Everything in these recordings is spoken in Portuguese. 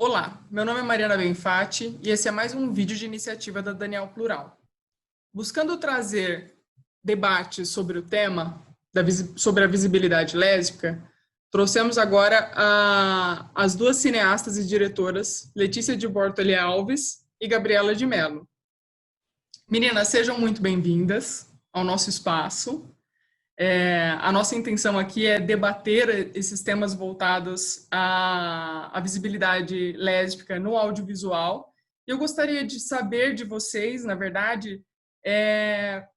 Olá, meu nome é Mariana Benfatti e esse é mais um vídeo de iniciativa da Daniel Plural. Buscando trazer debates sobre o tema, sobre a visibilidade lésbica, trouxemos agora as duas cineastas e diretoras, Letícia de Bortoli Alves e Gabriela de Mello. Meninas, sejam muito bem-vindas ao nosso espaço. A nossa intenção aqui é debater esses temas voltados à visibilidade lésbica no audiovisual. Eu gostaria de saber de vocês, na verdade,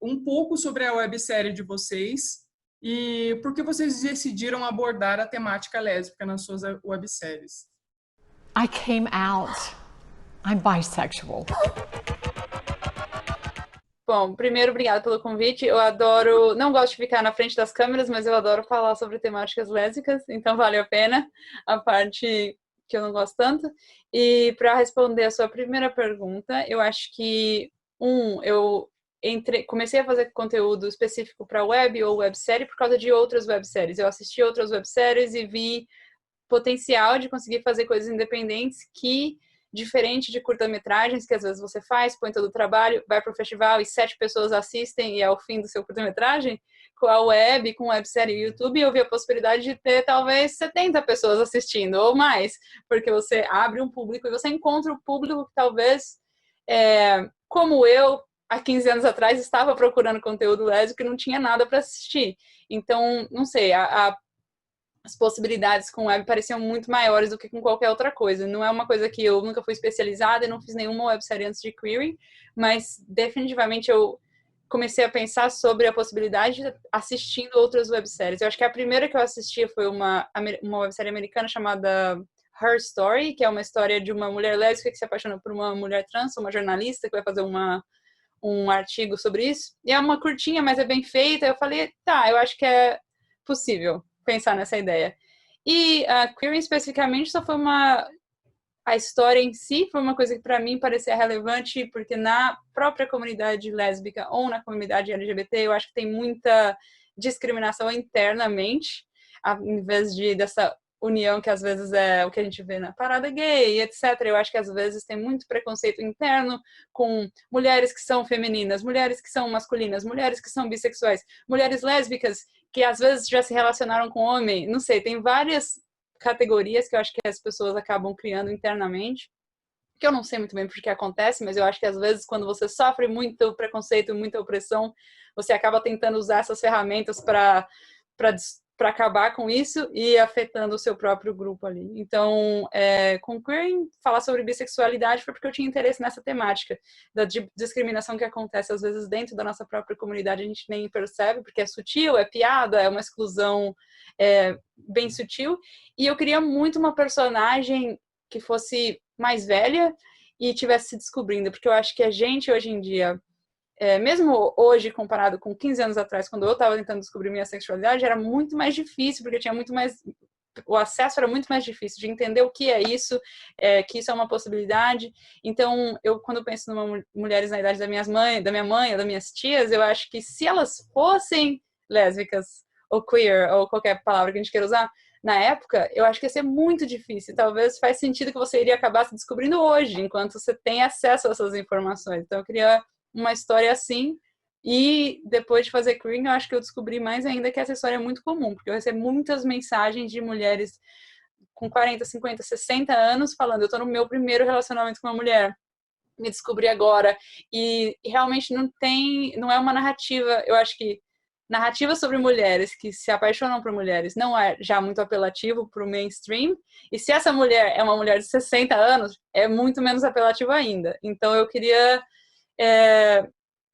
um pouco sobre a websérie de vocês e por que vocês decidiram abordar a temática lésbica nas suas webséries. I came out. I'm bisexual. Bom, primeiro, obrigada pelo convite. Eu adoro, não gosto de ficar na frente das câmeras, mas eu adoro falar sobre temáticas lésbicas, então vale a pena a parte que eu não gosto tanto. E para responder a sua primeira pergunta, eu acho que, eu comecei a fazer conteúdo específico para web ou websérie por causa de outras webséries. Eu assisti outras webséries e vi potencial de conseguir fazer coisas independentes que, diferente de curta-metragens, que às vezes você faz, põe todo o trabalho, vai para o festival e 7 pessoas assistem e é o fim do seu curta-metragem, com a web, com websérie e YouTube, eu vi a possibilidade de ter talvez 70 pessoas assistindo ou mais, porque você abre um público e você encontra o público que talvez, como eu, há 15 anos atrás, estava procurando conteúdo lésbico e não tinha nada para assistir. Então, não sei, as possibilidades com web pareciam muito maiores do que com qualquer outra coisa. Não é uma coisa que eu nunca fui especializada e não fiz nenhuma websérie antes de Queering, mas definitivamente eu comecei a pensar sobre a possibilidade de assistindo outras webséries. Eu acho que a primeira que eu assisti foi uma websérie americana chamada Her Story, que é uma história de uma mulher lésbica que se apaixona por uma mulher trans, uma jornalista que vai fazer um artigo sobre isso. E é uma curtinha, mas é bem feita. Eu falei, tá, eu acho que é possível pensar nessa ideia. E a Queering especificamente só foi a história em si foi uma coisa que para mim parecia relevante, porque na própria comunidade lésbica ou na comunidade LGBT eu acho que tem muita discriminação internamente, em vez dessa união que às vezes é o que a gente vê na parada gay, etc. Eu acho que às vezes tem muito preconceito interno com mulheres que são femininas, mulheres que são masculinas, mulheres que são bissexuais, mulheres lésbicas que às vezes já se relacionaram com homem. Não sei, tem várias categorias que eu acho que as pessoas acabam criando internamente, que eu não sei muito bem por que acontece, mas eu acho que às vezes quando você sofre muito preconceito, muita opressão, você acaba tentando usar essas ferramentas para acabar com isso e afetando o seu próprio grupo ali. Então, com Queering, falar sobre bissexualidade foi porque eu tinha interesse nessa temática da discriminação que acontece às vezes dentro da nossa própria comunidade, a gente nem percebe, porque é sutil, é piada, é uma exclusão bem sutil. E eu queria muito uma personagem que fosse mais velha e tivesse se descobrindo, porque eu acho que a gente hoje em dia, mesmo hoje comparado com 15 anos atrás, quando eu estava tentando descobrir minha sexualidade, era muito mais difícil, porque tinha muito mais, o acesso era muito mais difícil de entender o que é isso, que isso é uma possibilidade. Então, quando eu penso em mulheres na idade da minha mãe ou das minhas tias, eu acho que se elas fossem lésbicas ou queer, ou qualquer palavra que a gente queira usar, na época, eu acho que ia ser muito difícil. Talvez faz sentido que você iria acabar se descobrindo hoje, enquanto você tem acesso a essas informações. Então, eu queria uma história assim, e depois de fazer Queering, eu acho que eu descobri mais ainda que essa história é muito comum, porque eu recebo muitas mensagens de mulheres com 40, 50, 60 anos falando, eu tô no meu primeiro relacionamento com uma mulher, me descobri agora, e realmente não é uma narrativa, eu acho que narrativa sobre mulheres que se apaixonam por mulheres não é já muito apelativo para o mainstream, e se essa mulher é uma mulher de 60 anos, é muito menos apelativo ainda. Então eu queria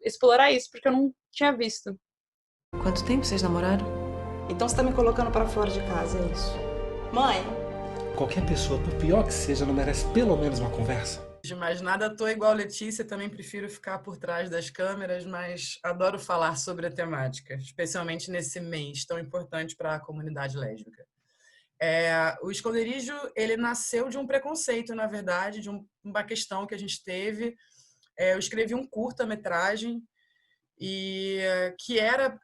explorar isso, porque eu não tinha visto. Quanto tempo vocês namoraram? Então você tá me colocando pra fora de casa, é isso? Mãe? Qualquer pessoa, por pior que seja, não merece pelo menos uma conversa. De mais nada, tô igual Letícia, também prefiro ficar por trás das câmeras, mas adoro falar sobre a temática, especialmente nesse mês tão importante para a comunidade lésbica. O Esconderijo, ele nasceu de um preconceito, na verdade, de uma questão que a gente teve. Eu escrevi um curta-metragem e que era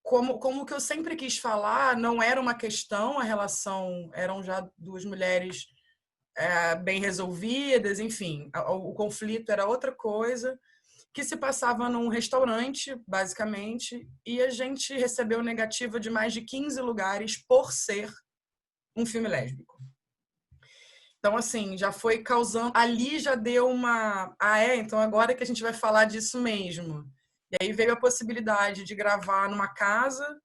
como que eu sempre quis falar, não era uma questão, a relação, eram já duas mulheres bem resolvidas, enfim, o conflito era outra coisa, que se passava num restaurante, basicamente, e a gente recebeu negativa de mais de 15 lugares por ser um filme lésbico. Então, assim, já foi causando... Ali já deu uma... então agora que a gente vai falar disso mesmo. E aí veio a possibilidade de gravar numa casa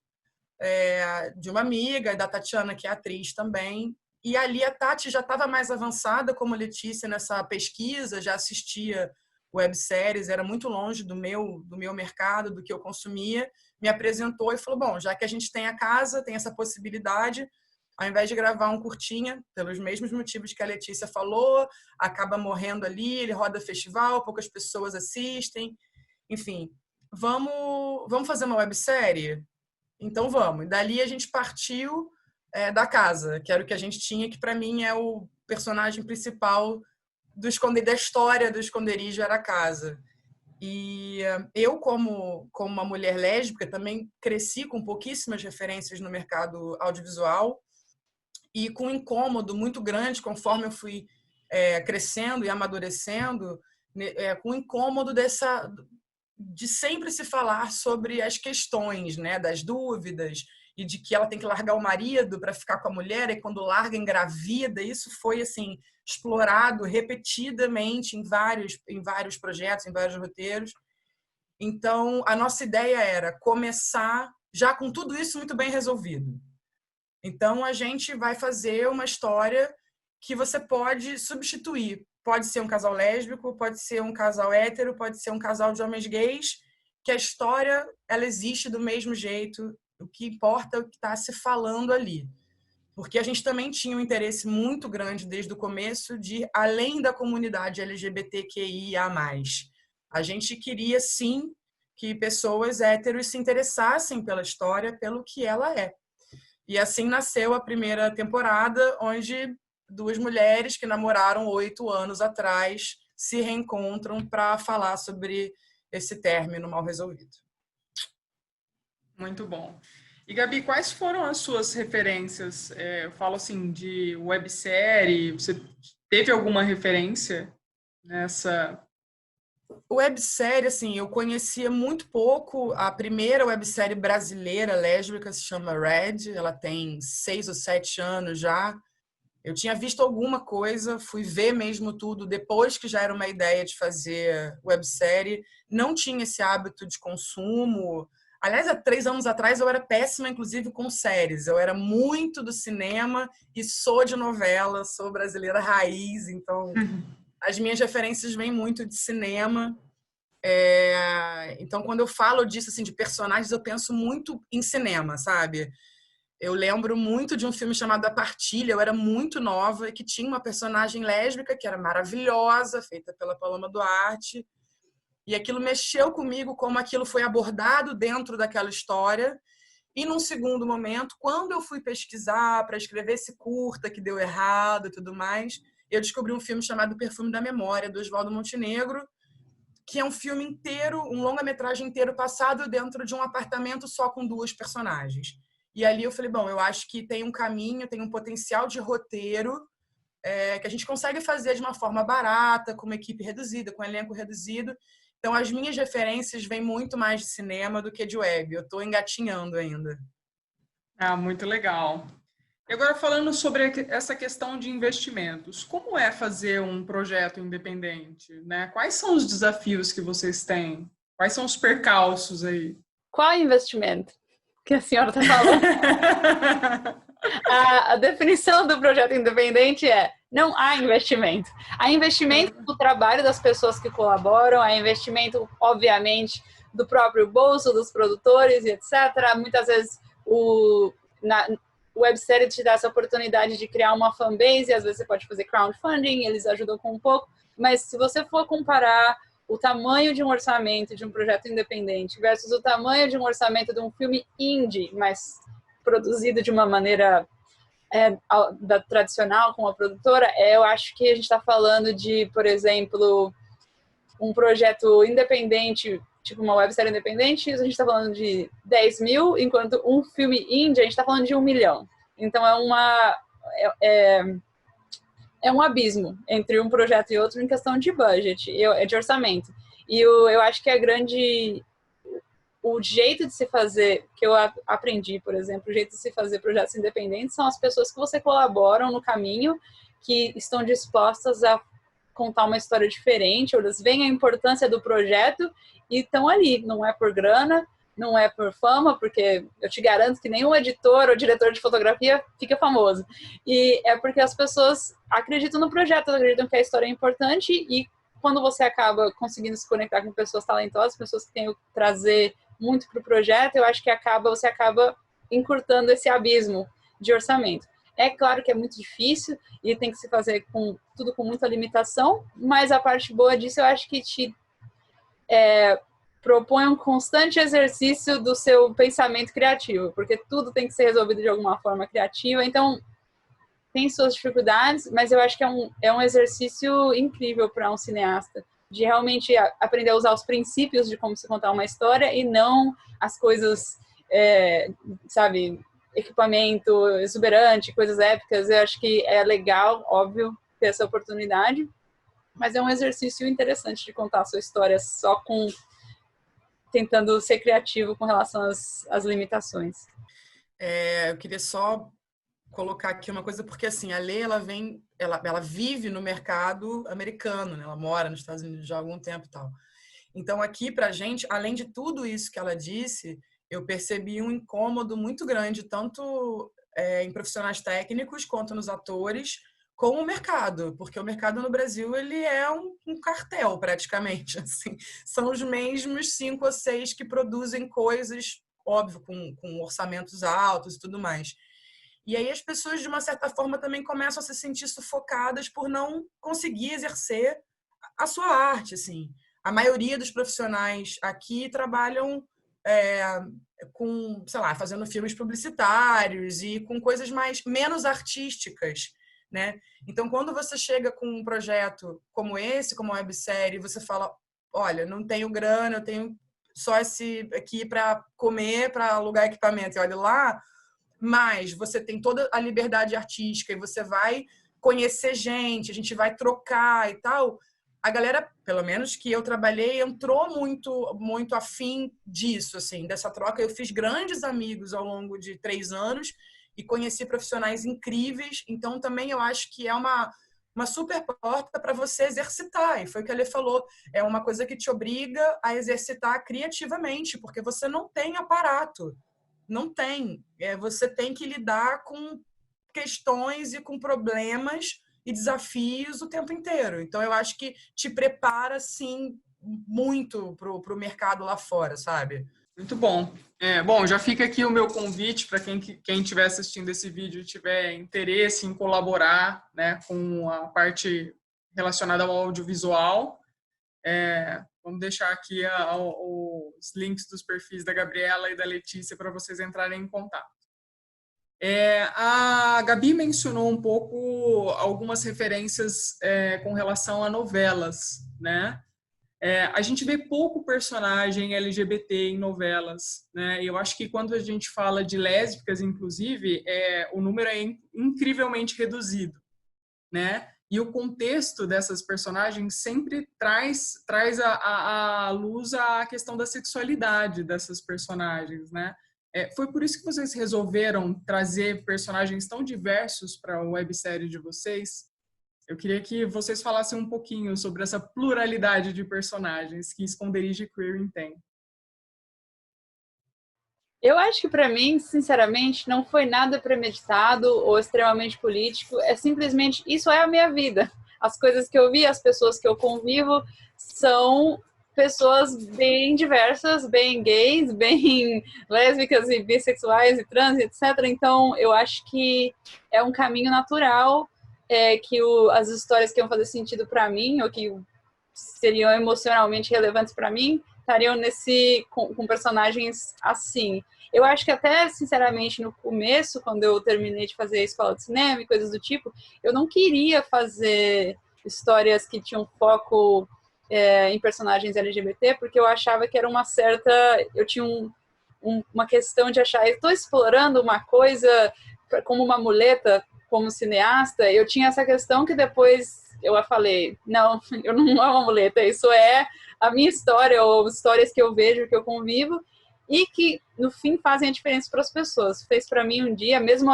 de uma amiga, da Tatiana, que é atriz também. E ali a Tati já estava mais avançada como Letícia nessa pesquisa, já assistia webséries, era muito longe do meu mercado, do que eu consumia. Me apresentou e falou, bom, já que a gente tem a casa, tem essa possibilidade, ao invés de gravar um curtinha, pelos mesmos motivos que a Letícia falou, acaba morrendo ali, ele roda festival, poucas pessoas assistem, enfim, vamos fazer uma websérie? Então vamos. E dali a gente partiu da casa, que era o que a gente tinha, que para mim é o personagem principal da história do esconderijo, era a casa. E eu, como uma mulher lésbica, também cresci com pouquíssimas referências no mercado audiovisual e com um incômodo muito grande conforme eu fui crescendo e amadurecendo, com o incômodo de sempre se falar sobre as questões, né, das dúvidas, e de que ela tem que largar o marido para ficar com a mulher, e quando larga, engravida. Isso foi assim explorado repetidamente em vários projetos, em vários roteiros. Então, a nossa ideia era começar já com tudo isso muito bem resolvido. Então, a gente vai fazer uma história que você pode substituir. Pode ser um casal lésbico, pode ser um casal hétero, pode ser um casal de homens gays, que a história ela existe do mesmo jeito. O que importa é o que está se falando ali. Porque a gente também tinha um interesse muito grande desde o começo de, além da comunidade LGBTQIA+, a gente queria, sim, que pessoas héteros se interessassem pela história, pelo que ela é. E assim nasceu a primeira temporada, onde 2 mulheres que namoraram 8 anos atrás se reencontram para falar sobre esse término mal resolvido. Muito bom. E, Gabi, quais foram as suas referências? Eu falo assim, de websérie, você teve alguma referência nessa? Websérie, assim, eu conhecia muito pouco. A primeira websérie brasileira lésbica se chama Red, ela tem 6 ou 7 anos já. Eu tinha visto alguma coisa, fui ver mesmo tudo depois que já era uma ideia de fazer websérie. Não tinha esse hábito de consumo. Aliás, há 3 anos atrás eu era péssima, inclusive, com séries. Eu era muito do cinema e sou de novela, sou brasileira raiz, então as minhas referências vêm muito de cinema. Então, quando eu falo disso, assim, de personagens, eu penso muito em cinema, sabe? Eu lembro muito de um filme chamado A Partilha, eu era muito nova, que tinha uma personagem lésbica que era maravilhosa, feita pela Paloma Duarte. E aquilo mexeu comigo, como aquilo foi abordado dentro daquela história. E num segundo momento, quando eu fui pesquisar para escrever esse curta que deu errado e tudo mais, eu descobri um filme chamado Perfume da Memória, do Osvaldo Montenegro, que é um filme inteiro, um longa-metragem inteiro passado dentro de um apartamento só com 2 personagens. E ali eu falei, bom, eu acho que tem um caminho, tem um potencial de roteiro que a gente consegue fazer de uma forma barata, com uma equipe reduzida, com um elenco reduzido. Então, as minhas referências vêm muito mais de cinema do que de web. Eu estou engatinhando ainda. Muito legal. E agora, falando sobre essa questão de investimentos, como é fazer um projeto independente, né? Quais são os desafios que vocês têm? Quais são os percalços aí? Qual investimento que a senhora está falando? A definição do projeto independente é: não há investimento. Há investimento no trabalho das pessoas que colaboram, há investimento, obviamente, do próprio bolso, dos produtores e etc. Muitas vezes o websérie te dá essa oportunidade de criar uma fanbase, às vezes você pode fazer crowdfunding, eles ajudam com um pouco, mas se você for comparar o tamanho de um orçamento de um projeto independente versus o tamanho de um orçamento de um filme indie, mas produzido de uma maneira tradicional com a produtora, eu acho que a gente está falando de, por exemplo, um projeto independente, tipo uma websérie independente, a gente está falando de 10 mil, enquanto um filme indie, a gente está falando de 1 milhão. Então é um abismo entre um projeto e outro em questão de budget, de orçamento. E eu acho que o jeito de se fazer, que eu aprendi, por exemplo, o jeito de se fazer projetos independentes são as pessoas que você colaboram no caminho, que estão dispostas a contar uma história diferente, ou eles veem a importância do projeto e estão ali, não é por grana, não é por fama, porque eu te garanto que nenhum editor ou diretor de fotografia fica famoso. E é porque as pessoas acreditam no projeto, acreditam que a história é importante, e quando você acaba conseguindo se conectar com pessoas talentosas, pessoas que têm o trazer muito para o projeto, eu acho que você acaba encurtando esse abismo de orçamento. É claro que é muito difícil e tem que se fazer tudo com muita limitação, mas a parte boa disso eu acho que te propõe um constante exercício do seu pensamento criativo, porque tudo tem que ser resolvido de alguma forma criativa, então tem suas dificuldades, mas eu acho que é um exercício incrível para um cineasta, de realmente aprender a usar os princípios de como se contar uma história e não as coisas, sabe, equipamento exuberante, coisas épicas. Eu acho que é legal, óbvio, ter essa oportunidade, mas é um exercício interessante de contar a sua história só tentando ser criativo com relação às limitações. Eu queria só colocar aqui uma coisa, porque assim, a Lê, ela vive no mercado americano, né? Ela mora nos Estados Unidos já há algum tempo e tal. Então, aqui pra gente, além de tudo isso que ela disse, eu percebi um incômodo muito grande, tanto em profissionais técnicos quanto nos atores, com o mercado, porque o mercado no Brasil ele é um cartel praticamente, assim. São os mesmos 5 ou 6 que produzem coisas, óbvio, com orçamentos altos e tudo mais. E aí as pessoas, de uma certa forma, também começam a se sentir sufocadas por não conseguir exercer a sua arte, assim. A maioria dos profissionais aqui trabalham com, sei lá, fazendo filmes publicitários e com coisas menos artísticas, né? Então, quando você chega com um projeto como esse, como uma websérie, você fala, olha, não tenho grana, eu tenho só esse aqui para comer, para alugar equipamento, e olha lá, mas você tem toda a liberdade artística e você vai conhecer gente, a gente vai trocar e tal. A galera, pelo menos que eu trabalhei, entrou muito afim disso, assim, dessa troca. Eu fiz grandes amigos ao longo de 3 anos e conheci profissionais incríveis. Então, também eu acho que é uma super porta para você exercitar. E foi o que a Lê falou. É uma coisa que te obriga a exercitar criativamente, porque você não tem aparato. Não tem. Você tem que lidar com questões e com problemas e desafios o tempo inteiro. Então, eu acho que te prepara, sim, muito pro mercado lá fora, sabe? Muito bom. Bom, já fica aqui o meu convite para quem estiver assistindo esse vídeo e tiver interesse em colaborar, né, com a parte relacionada ao audiovisual. Vamos deixar aqui os links dos perfis da Gabriela e da Letícia para vocês entrarem em contato. A Gabi mencionou um pouco algumas referências com relação a novelas, né? A gente vê pouco personagem LGBT em novelas, né? E eu acho que quando a gente fala de lésbicas, inclusive, o número é incrivelmente reduzido, né? E o contexto dessas personagens sempre traz à luz a questão da sexualidade dessas personagens, né? Foi por isso que vocês resolveram trazer personagens tão diversos para a websérie de vocês? Eu queria que vocês falassem um pouquinho sobre essa pluralidade de personagens que Esconderijo e Queering tem. Eu acho que, para mim, sinceramente, não foi nada premeditado ou extremamente político. É simplesmente, isso é a minha vida. As coisas que eu vi, as pessoas que eu convivo, são pessoas bem diversas, bem gays, bem lésbicas e bissexuais e trans, etc. Então, eu acho que é um caminho natural que as histórias que iam fazer sentido para mim, ou que seriam emocionalmente relevantes para mim, estariam com personagens assim. Eu acho que até, sinceramente, no começo, quando eu terminei de fazer a escola de cinema e coisas do tipo, eu não queria fazer histórias que tinham foco em personagens LGBT, porque eu achava que era eu tinha uma questão de achar, eu estou explorando uma coisa como uma muleta como cineasta, eu tinha essa questão que depois eu falei, não, eu não é uma muleta, isso é a minha história, ou histórias que eu vejo, que eu convivo, e que, no fim, fazem a diferença para as pessoas. Fez para mim um dia, mesmo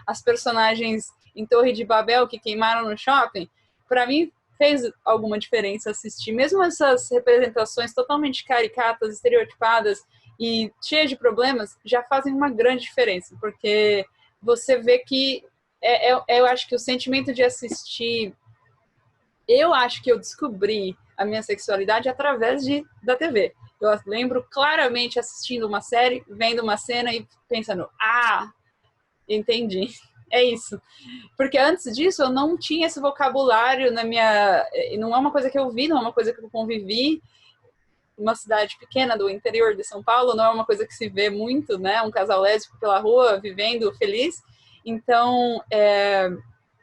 as personagens em Torre de Babel que queimaram no shopping, para mim fez alguma diferença assistir. Mesmo essas representações totalmente caricatas, estereotipadas e cheias de problemas, já fazem uma grande diferença, porque você vê que eu acho que o sentimento de assistir, eu acho que eu descobri a minha sexualidade através da TV. Eu lembro claramente assistindo uma série, vendo uma cena e pensando, entendi, é isso. Porque antes disso eu não tinha esse vocabulário na minha... Não é uma coisa que eu vi, não é uma coisa que eu convivi. Uma cidade pequena do interior de São Paulo, não é uma coisa que se vê muito, né? Um casal lésbico pela rua, vivendo feliz. Então,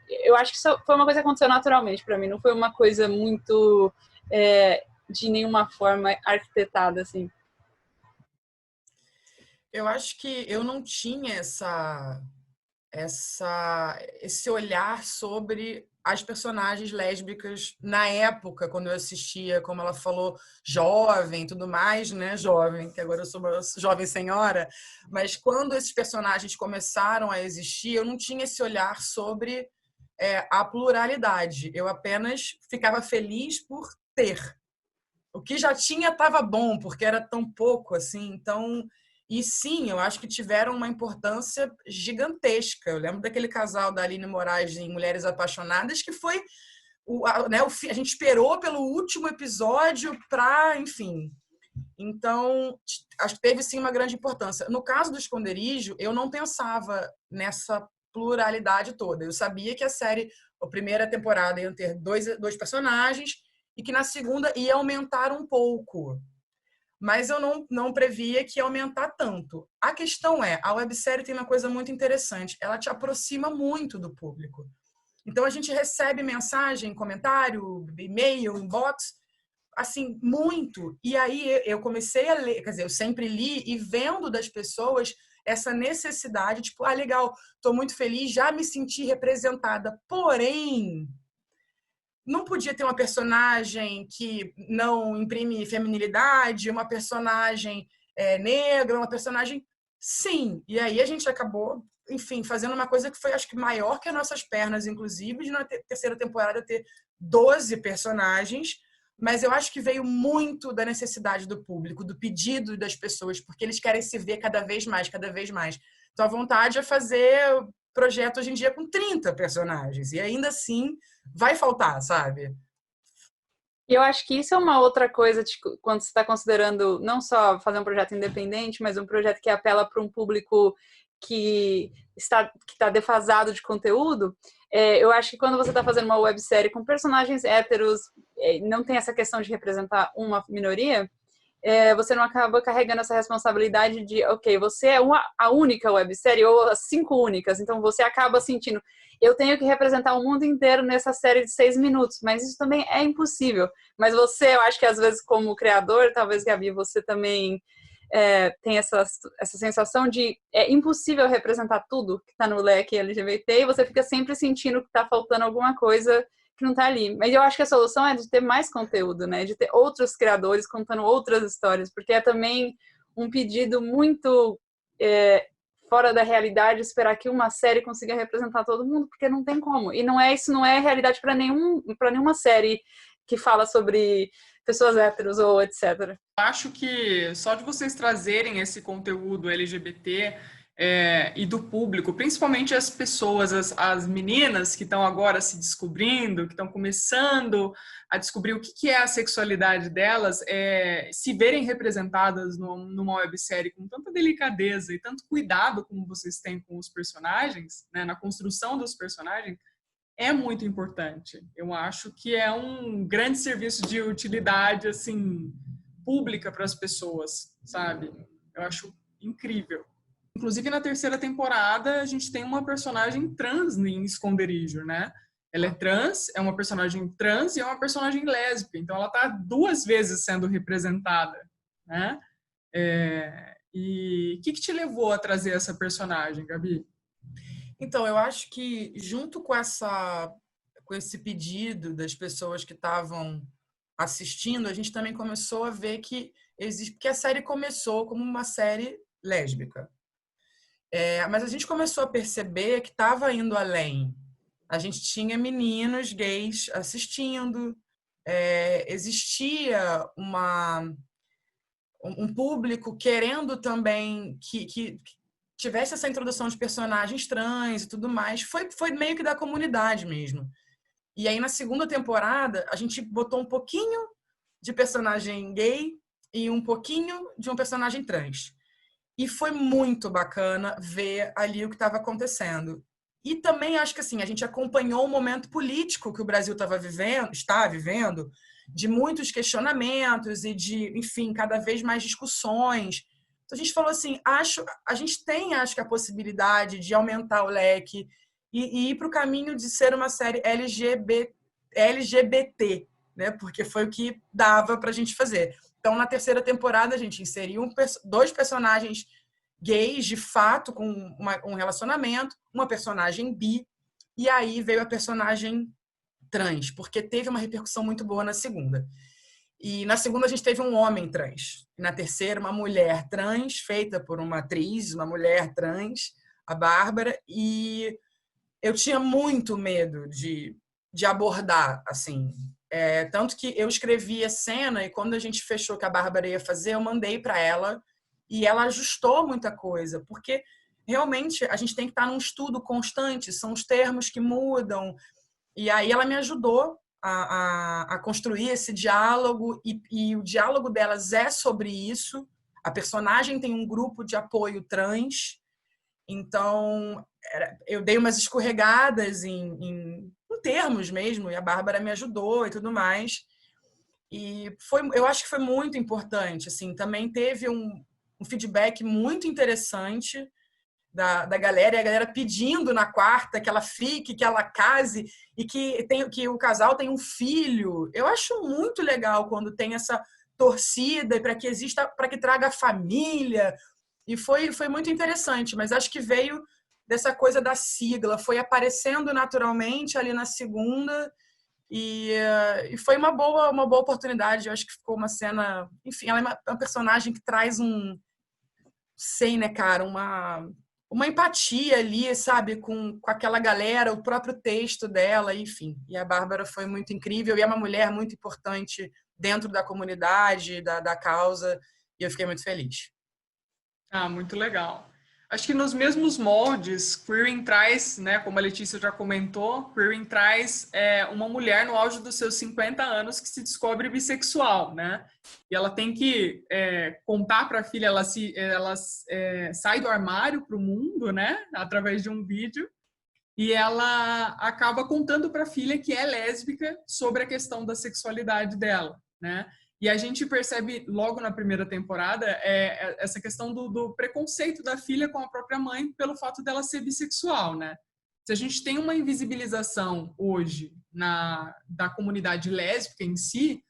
eu acho que isso foi uma coisa que aconteceu naturalmente para mim, não foi uma coisa muito de nenhuma forma arquitetada, assim. Eu acho que eu não tinha esse olhar sobre as personagens lésbicas na época, quando eu assistia, como ela falou, jovem, tudo mais, né? Jovem, que agora eu sou uma jovem senhora, mas quando esses personagens começaram a existir, eu não tinha esse olhar sobre a pluralidade. Eu apenas ficava feliz por ter. O que já tinha estava bom, porque era tão pouco, assim, então... E sim, eu acho que tiveram uma importância gigantesca. Eu lembro daquele casal da Aline Moraes em Mulheres Apaixonadas, que foi... a gente esperou pelo último episódio para, enfim... Então, acho que teve sim uma grande importância. No caso do Esconderijo, eu não pensava nessa pluralidade toda. Eu sabia que a série, a primeira temporada, ia ter dois personagens e que na segunda ia aumentar um pouco. Mas eu não previa que ia aumentar tanto. A questão a websérie tem uma coisa muito interessante. Ela te aproxima muito do público. Então, a gente recebe mensagem, comentário, e-mail, inbox, assim, muito. E aí, eu comecei a ler, quer dizer, eu sempre li e vendo das pessoas essa necessidade, tipo, legal, estou muito feliz, já me senti representada. Porém... não podia ter uma personagem que não imprime feminilidade, uma personagem negra, uma personagem... Sim, e aí a gente acabou, enfim, fazendo uma coisa que foi, acho que, maior que as nossas pernas, inclusive, de na terceira temporada ter 12 personagens, mas eu acho que veio muito da necessidade do público, do pedido das pessoas, porque eles querem se ver cada vez mais, cada vez mais. Então, a vontade é fazer projeto hoje em dia com 30 personagens, e ainda assim vai faltar, sabe? E eu acho que isso é uma outra coisa quando você está considerando não só fazer um projeto independente, mas um projeto que apela para um público que está defasado de conteúdo. Eu acho que quando você está fazendo uma websérie com personagens héteros, não tem essa questão de representar uma minoria, você não acaba carregando essa responsabilidade de, ok, você é a única websérie ou as 5 únicas, então você acaba sentindo, eu tenho que representar o mundo inteiro nessa série de 6 minutos, mas isso também é impossível. Mas você, eu acho que às vezes como criador, talvez, Gabi, você também tem essa sensação de é impossível representar tudo que está no leque LGBT e você fica sempre sentindo que está faltando alguma coisa que não está ali. Mas eu acho que a solução é de ter mais conteúdo, né? De ter outros criadores contando outras histórias, porque é também um pedido muito fora da realidade esperar que uma série consiga representar todo mundo, porque não tem como. E isso não é realidade para nenhuma série que fala sobre pessoas héteros ou etc. Acho que só de vocês trazerem esse conteúdo LGBT e do público, principalmente as pessoas, as meninas que estão agora se descobrindo, que estão começando a descobrir o que é a sexualidade delas, se verem representadas numa websérie com tanta delicadeza e tanto cuidado como vocês têm com os personagens, né, na construção dos personagens, é muito importante. Eu acho que é um grande serviço de utilidade, assim, pública para as pessoas, sabe? Eu acho incrível. Inclusive, na terceira temporada, a gente tem uma personagem trans em Esconderijo, né? Ela é trans, é uma personagem trans e é uma personagem lésbica. Então, ela está 2 vezes sendo representada, né? E o que te levou a trazer essa personagem, Gabi? Então, eu acho que junto com esse pedido das pessoas que estavam assistindo, a gente também começou a ver que existe, porque a série começou como uma série lésbica. Mas a gente começou a perceber que estava indo além. A gente tinha meninos gays assistindo, existia um público querendo também que tivesse essa introdução de personagens trans e tudo mais. Foi meio que da comunidade mesmo. E aí, na segunda temporada, a gente botou um pouquinho de personagem gay e um pouquinho de um personagem trans. E foi muito bacana ver ali o que estava acontecendo. E também acho que assim, a gente acompanhou o momento político que o Brasil está vivendo, de muitos questionamentos e de, enfim, cada vez mais discussões. Então a gente falou assim, a gente tem, acho que a possibilidade de aumentar o leque e ir para o caminho de ser uma série LGBT, né? Porque foi o que dava para a gente fazer. Então, na terceira temporada, a gente inseriu dois personagens gays, de fato, com um relacionamento, uma personagem bi, e aí veio a personagem trans, porque teve uma repercussão muito boa na segunda. E na segunda a gente teve um homem trans. E na terceira, uma mulher trans, feita por uma atriz, uma mulher trans, a Bárbara, e eu tinha muito medo de abordar, assim. Tanto que eu escrevi a cena e quando a gente fechou que a Bárbara ia fazer, eu mandei para ela e ela ajustou muita coisa, porque realmente a gente tem que estar num estudo constante, são os termos que mudam. E aí ela me ajudou a construir esse diálogo e o diálogo delas é sobre isso. A personagem tem um grupo de apoio trans, então eu dei umas escorregadas em termos mesmo, e a Bárbara me ajudou e tudo mais. E eu acho que foi muito importante. Assim, também teve um feedback muito interessante da galera, e a galera pedindo na quarta que ela fique, que ela case e que o casal tem um filho. Eu acho muito legal quando tem essa torcida para que exista, para que traga a família. E foi muito interessante, mas acho que veio dessa coisa da sigla, foi aparecendo naturalmente ali na segunda e foi uma boa oportunidade. Eu acho que ficou uma cena, enfim, ela é uma personagem que traz sei, né, cara, uma empatia ali, sabe, com aquela galera, o próprio texto dela, enfim. E a Bárbara foi muito incrível e é uma mulher muito importante dentro da comunidade, da causa, e eu fiquei muito feliz. Ah, muito legal. Acho que nos mesmos moldes, Queering traz, né, como a Letícia já comentou, Queering traz uma mulher no auge dos seus 50 anos que se descobre bissexual, né? E ela tem que contar para a filha, ela sai do armário para o mundo, né, através de um vídeo, e ela acaba contando para a filha que é lésbica sobre a questão da sexualidade dela, né? E a gente percebe logo na primeira temporada essa questão do preconceito da filha com a própria mãe pelo fato dela ser bissexual, né? Se a gente tem uma invisibilização hoje da comunidade lésbica em si,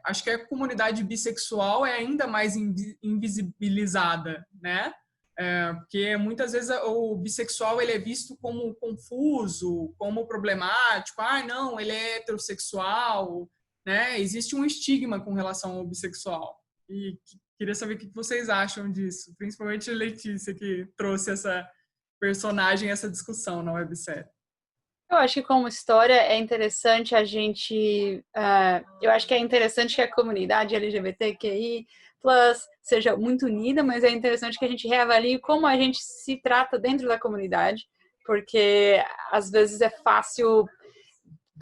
acho que a comunidade bissexual é ainda mais invisibilizada, né? Porque muitas vezes o bissexual ele é visto como confuso, como problemático. Ah, não, ele é heterossexual, né? Existe um estigma com relação ao bissexual. E queria saber o que vocês acham disso, principalmente a Letícia, que trouxe essa personagem, essa discussão na websérie. Eu acho que como história é interessante a gente... eu acho que é interessante que a comunidade LGBTQI+ seja muito unida, mas é interessante que a gente reavalie como a gente se trata dentro da comunidade, porque às vezes é fácil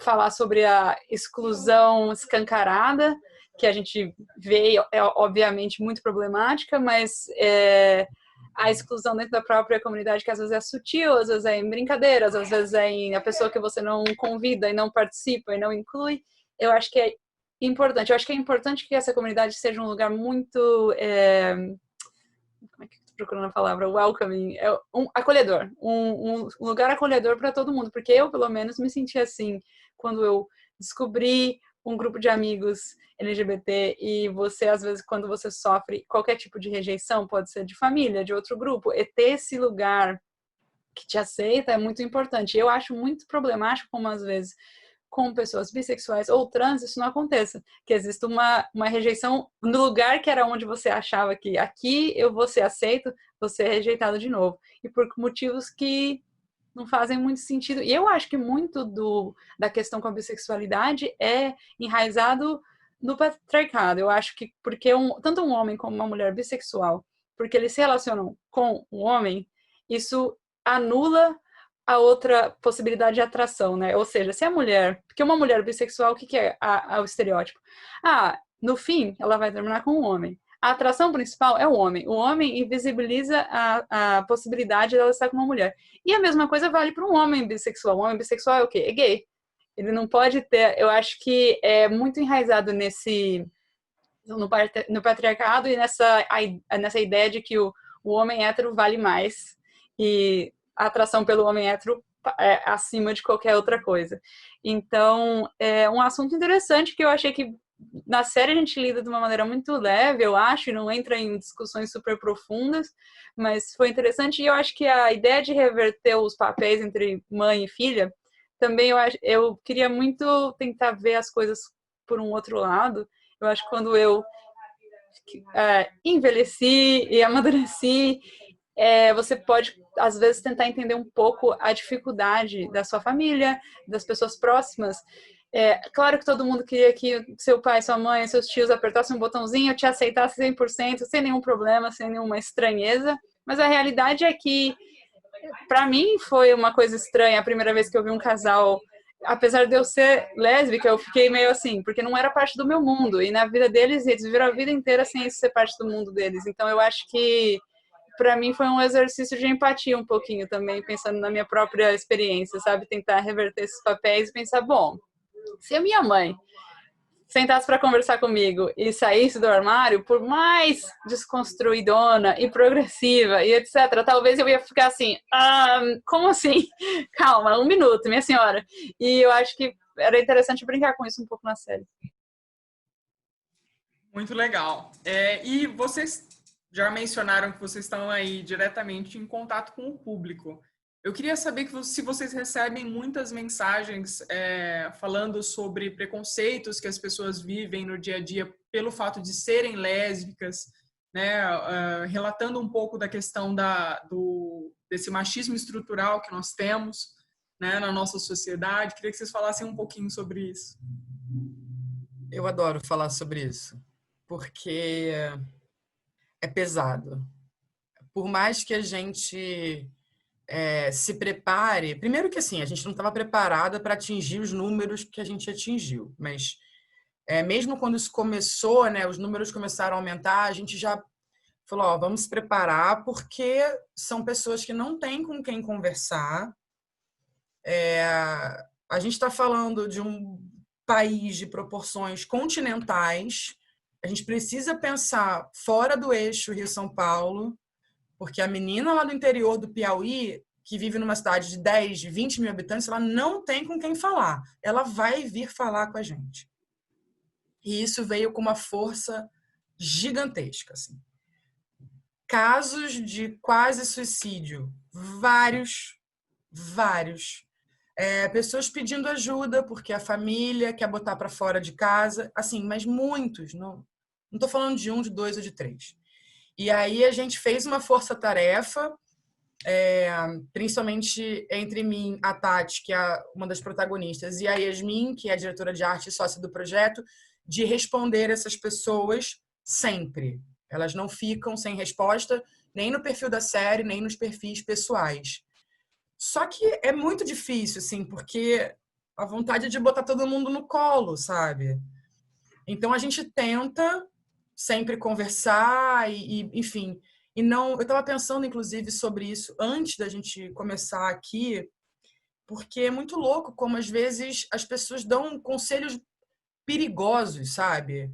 falar sobre a exclusão escancarada, que a gente vê, é obviamente muito problemática, mas a exclusão dentro da própria comunidade, que às vezes é sutil, às vezes é em brincadeiras, às vezes é em a pessoa que você não convida e não participa e não inclui. Eu acho que é importante. Eu acho que é importante que essa comunidade seja um lugar muito... como é que eu estou procurando a palavra? Welcoming. Acolhedor. Um lugar acolhedor para todo mundo, porque eu, pelo menos, me senti assim quando eu descobri um grupo de amigos LGBT e você, às vezes, quando você sofre qualquer tipo de rejeição, pode ser de família, de outro grupo, ter esse lugar que te aceita é muito importante. Eu acho muito problemático como, às vezes, com pessoas bissexuais ou trans, isso não aconteça. Que existe uma rejeição no lugar que era onde você achava que aqui eu vou ser aceito, você é rejeitado de novo. E por motivos que não fazem muito sentido. E eu acho que muito da questão com a bissexualidade é enraizado no patriarcado. Eu acho que porque tanto um homem como uma mulher bissexual, porque eles se relacionam com um homem, isso anula a outra possibilidade de atração, né? Ou seja, se a mulher... Porque uma mulher bissexual, o que é o estereótipo? No fim, ela vai terminar com um homem. A atração principal é o homem. O homem invisibiliza a possibilidade dela estar com uma mulher. E a mesma coisa vale para um homem bissexual. Um homem bissexual é o quê? É gay. Ele não pode ter... Eu acho que é muito enraizado no patriarcado e nessa ideia de que o homem hétero vale mais. E a atração pelo homem hétero é acima de qualquer outra coisa. Então, é um assunto interessante que eu achei que na série a gente lida de uma maneira muito leve, eu acho, e não entra em discussões super profundas, mas foi interessante. E eu acho que a ideia de reverter os papéis entre mãe e filha, também eu queria muito tentar ver as coisas por um outro lado. Eu acho que quando eu envelheci e amadureci, você pode, às vezes, tentar entender um pouco a dificuldade da sua família, das pessoas próximas. Claro que todo mundo queria que seu pai, sua mãe, seus tios apertassem um botãozinho e te aceitassem 100%, sem nenhum problema, sem nenhuma estranheza. Mas a realidade é que, para mim, foi uma coisa estranha a primeira vez que eu vi um casal. Apesar de eu ser lésbica, eu fiquei meio assim, porque não era parte do meu mundo. E na vida deles, eles viveram a vida inteira sem isso ser parte do mundo deles. Então, eu acho que para mim foi um exercício de empatia um pouquinho também, pensando na minha própria experiência, sabe? Tentar reverter esses papéis e pensar, bom, se a minha mãe sentasse para conversar comigo e saísse do armário, por mais desconstruidona e progressiva e etc., talvez eu ia ficar assim, como assim? Calma, 1 minuto, minha senhora. E eu acho que era interessante brincar com isso um pouco na série. Muito legal. E vocês já mencionaram que vocês estão aí diretamente em contato com o público. Eu queria saber se vocês recebem muitas mensagens falando sobre preconceitos que as pessoas vivem no dia a dia pelo fato de serem lésbicas, né? Relatando um pouco da questão desse machismo estrutural que nós temos, né, na nossa sociedade. Queria que vocês falassem um pouquinho sobre isso. Eu adoro falar sobre isso, porque é pesado. Por mais que a gente se prepare... Primeiro que assim, a gente não estava preparada para atingir os números que a gente atingiu, mas mesmo quando isso começou, né, os números começaram a aumentar, a gente já falou, vamos se preparar, porque são pessoas que não têm com quem conversar. A gente está falando de um país de proporções continentais. A gente precisa pensar fora do eixo Rio-São Paulo, porque a menina lá do interior do Piauí, que vive numa cidade de 10, 20 mil habitantes, ela não tem com quem falar. Ela vai vir falar com a gente. E isso veio com uma força gigantesca. Assim. Casos de quase suicídio. Vários. Pessoas pedindo ajuda porque a família quer botar para fora de casa. Assim, mas muitos. Não estou falando de 1, de 2 ou de 3. E aí a gente fez uma força-tarefa, principalmente entre mim, a Tati, que é uma das protagonistas, e a Yasmin, que é a diretora de arte e sócia do projeto, de responder essas pessoas sempre. Elas não ficam sem resposta, nem no perfil da série, nem nos perfis pessoais. Só que é muito difícil, assim, porque a vontade é de botar todo mundo no colo, sabe? Então a gente tenta sempre conversar enfim. E não, eu estava pensando, inclusive, sobre isso antes da gente começar aqui, porque é muito louco como, às vezes, as pessoas dão conselhos perigosos, sabe?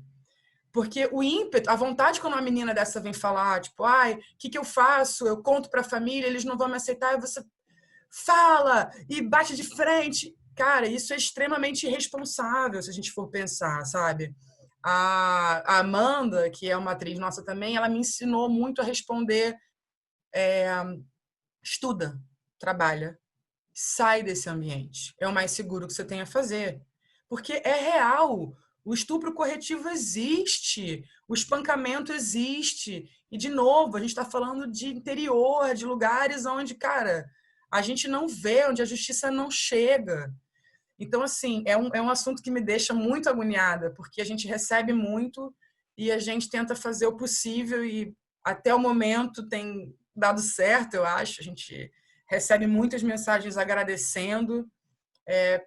Porque o ímpeto, a vontade quando uma menina dessa vem falar, tipo, o que eu faço? Eu conto para a família, eles não vão me aceitar, e você fala e bate de frente. Cara, isso é extremamente irresponsável, se a gente for pensar, sabe? A Amanda, que é uma atriz nossa também, ela me ensinou muito a responder estuda. trabalha. Sai desse ambiente. É o mais seguro que você tem a fazer. Porque é real. O estupro corretivo existe. O espancamento existe. E, de novo, a gente está falando de interior, de lugares onde, cara, a gente não vê, onde a justiça não chega. Então, assim, é um assunto que me deixa muito agoniada, porque a gente recebe muito e a gente tenta fazer o possível e até o momento tem dado certo, eu acho. A gente recebe muitas mensagens agradecendo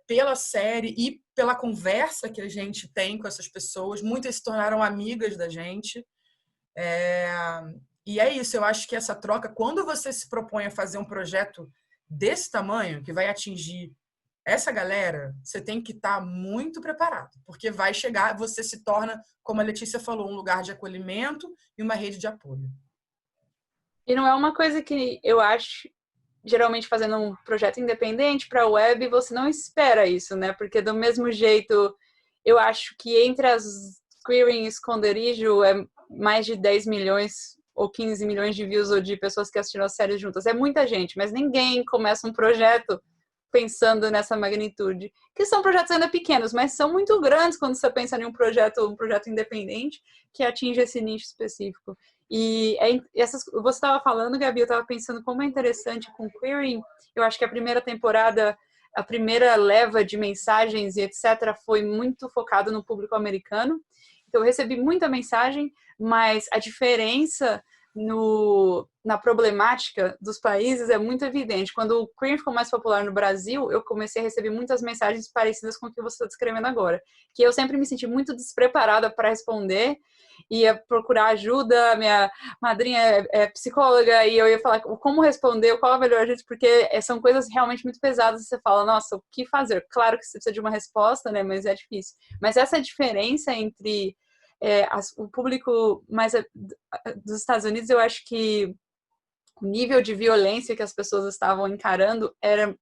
pela série e pela conversa que a gente tem com essas pessoas. Muitas se tornaram amigas da gente. E é isso, eu acho que essa troca, quando você se propõe a fazer um projeto desse tamanho, que vai atingir essa galera, você tem que estar muito preparado, porque vai chegar, você se torna, como a Letícia falou, um lugar de acolhimento e uma rede de apoio. E não é uma coisa que eu acho, geralmente fazendo um projeto independente para a web, você não espera isso, né? Porque do mesmo jeito, eu acho que entre as queering esconderijo é mais de 10 milhões ou 15 milhões de views ou de pessoas que assistiram a série juntas. É muita gente, mas ninguém começa um projeto pensando nessa magnitude, que são projetos ainda pequenos, mas são muito grandes quando você pensa em um projeto independente que atinge esse nicho específico. E você estava falando, Gabi, eu estava pensando como é interessante com queering. Eu acho que a primeira temporada, a primeira leva de mensagens e etc. foi muito focado no público americano. Então eu recebi muita mensagem, mas a diferença na problemática dos países é muito evidente. Quando o queer ficou mais popular no Brasil, eu comecei a receber muitas mensagens parecidas com o que você está descrevendo agora, que eu sempre me senti muito despreparada para responder, ia procurar ajuda, minha madrinha é psicóloga, e eu ia falar como responder, qual a melhor jeito, porque são coisas realmente muito pesadas, você fala, nossa, o que fazer? Claro que você precisa de uma resposta, né, mas é difícil. Mas essa diferença entre o público mais dos Estados Unidos, eu acho que o nível de violência que as pessoas estavam encarando era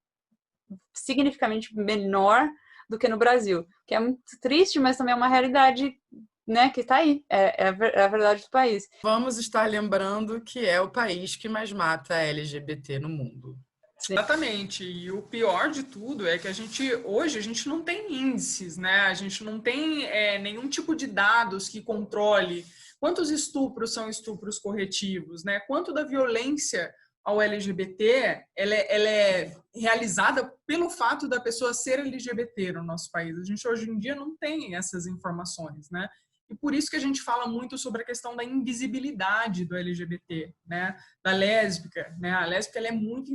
significativamente menor do que no Brasil, que é muito triste, mas também é uma realidade, né, que está aí, é a verdade do país. Vamos estar lembrando que é o país que mais mata LGBT no mundo. Sim. Exatamente, e o pior de tudo é que hoje a gente não tem índices, né? A gente não tem nenhum tipo de dados que controle quantos estupros são estupros corretivos, né? Quanto da violência ao LGBT ela é realizada pelo fato da pessoa ser LGBT no nosso país. A gente hoje em dia não tem essas informações, né? E por isso que a gente fala muito sobre a questão da invisibilidade do LGBT, né? Da lésbica, né? A lésbica ela é muito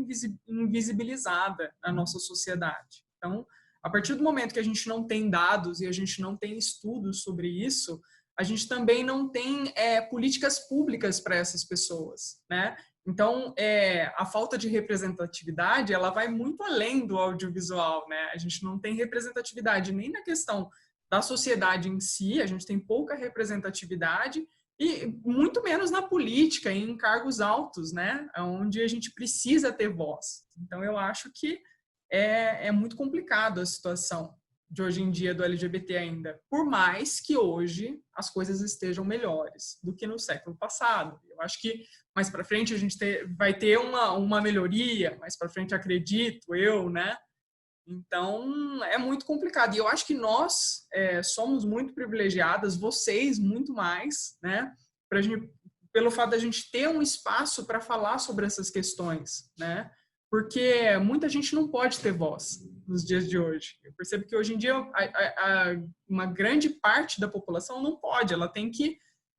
invisibilizada na nossa sociedade. Então, a partir do momento que a gente não tem dados e a gente não tem estudos sobre isso, a gente também não tem políticas públicas para essas pessoas, né? Então, a falta de representatividade, ela vai muito além do audiovisual, né? A gente não tem representatividade nem na questão da sociedade em si, a gente tem pouca representatividade e muito menos na política, em cargos altos, né? Onde a gente precisa ter voz. Então, eu acho que é muito complicado a situação de hoje em dia do LGBT ainda, por mais que hoje as coisas estejam melhores do que no século passado. Eu acho que mais para frente a gente vai ter uma melhoria, mais para frente acredito eu, né? Então, é muito complicado. E eu acho que nós somos muito privilegiadas, vocês muito mais, né? Pelo fato da gente ter um espaço para falar sobre essas questões, né? Porque muita gente não pode ter voz nos dias de hoje. Eu percebo que hoje em dia uma grande parte da população não pode, ela tem que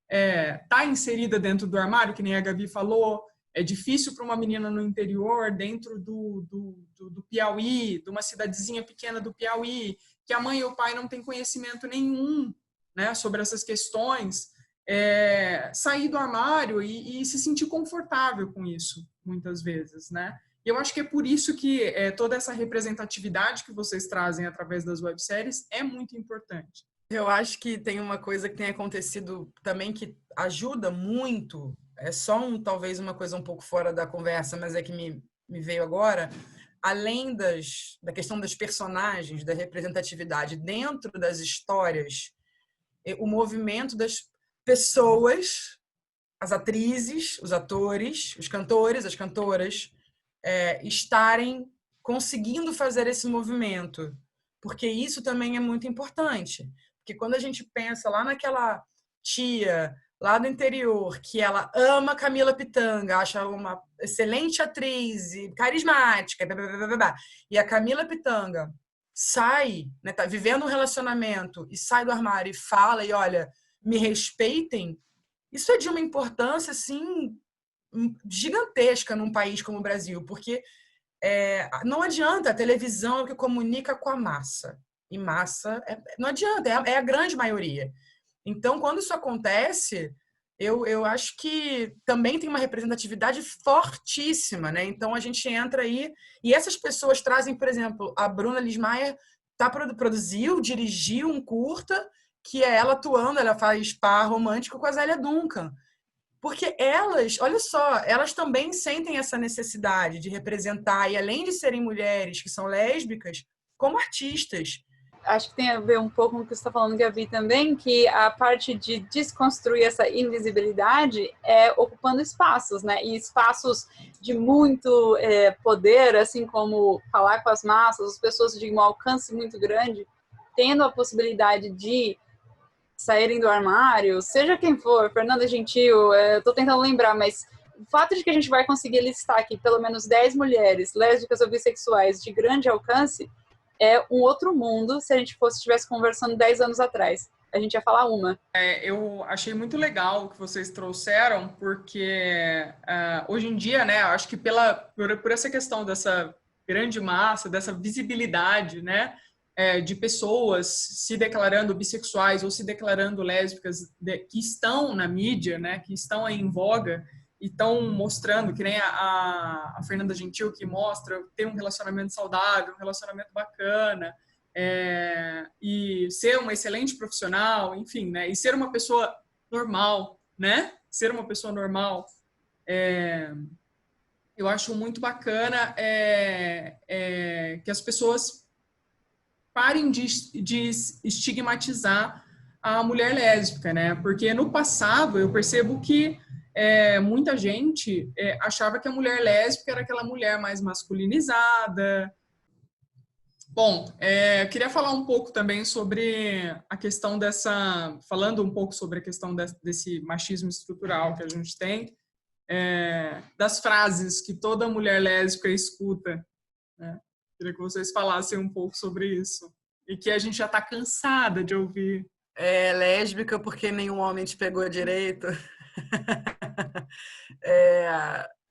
estar inserida dentro do armário, que nem a Gabi falou. É difícil para uma menina no interior, dentro do Piauí, de uma cidadezinha pequena do Piauí, que a mãe e o pai não têm conhecimento nenhum, né, sobre essas questões, sair do armário e se sentir confortável com isso, muitas vezes, né? E eu acho que é por isso que toda essa representatividade que vocês trazem através das webséries é muito importante. Eu acho que tem uma coisa que tem acontecido também que ajuda muito, é só talvez uma coisa um pouco fora da conversa, mas é que me veio agora, além da questão das personagens, da representatividade dentro das histórias, o movimento das pessoas, as atrizes, os atores, os cantores, as cantoras, estarem conseguindo fazer esse movimento, porque isso também é muito importante. Porque quando a gente pensa lá naquela tia lá do interior, que ela ama Camila Pitanga, acha ela uma excelente atriz e carismática, blá, blá, blá, blá, blá, e a Camila Pitanga sai, né, tá vivendo um relacionamento e sai do armário e fala, e olha, me respeitem, isso é de uma importância, assim, gigantesca num país como o Brasil, porque não adianta, a televisão é o que comunica com a massa. E massa, não adianta, é a grande maioria. Então, quando isso acontece, eu acho que também tem uma representatividade fortíssima, né? Então, a gente entra aí, e essas pessoas trazem, por exemplo, a Bruna Lismayer produziu, dirigiu um curta, que é ela atuando, ela faz par romântico com a Zélia Duncan. Porque elas, olha só, elas também sentem essa necessidade de representar, e além de serem mulheres que são lésbicas, como artistas. Acho que tem a ver um pouco com o que você está falando, Gabi, também, que a parte de desconstruir essa invisibilidade é ocupando espaços, né? E espaços de muito poder, assim como falar com as massas, as pessoas de um alcance muito grande, tendo a possibilidade de saírem do armário, seja quem for, Fernanda Gentil, eu tô tentando lembrar, mas o fato de que a gente vai conseguir listar aqui pelo menos 10 mulheres lésbicas ou bissexuais de grande alcance é um outro mundo se a gente estivesse conversando 10 anos atrás. A gente ia falar uma. Eu achei muito legal o que vocês trouxeram, porque hoje em dia, né, acho que por essa questão dessa grande massa, dessa visibilidade, né, de pessoas se declarando bissexuais ou se declarando lésbicas que estão na mídia, né, que estão aí em voga e estão mostrando, que nem a Fernanda Gentil, que mostra ter um relacionamento saudável, um relacionamento bacana, e ser uma excelente profissional, enfim, né, e ser uma pessoa normal, né, ser uma pessoa normal. Eu acho muito bacana que as pessoas parem de estigmatizar a mulher lésbica, né? Porque no passado eu percebo que muita gente achava que a mulher lésbica era aquela mulher mais masculinizada. Bom, eu queria falar um pouco também sobre a questão falando um pouco sobre a questão desse machismo estrutural que a gente tem, das frases que toda mulher lésbica escuta, né? Queria que vocês falassem um pouco sobre isso. E que a gente já está cansada de ouvir. Lésbica porque nenhum homem te pegou direito.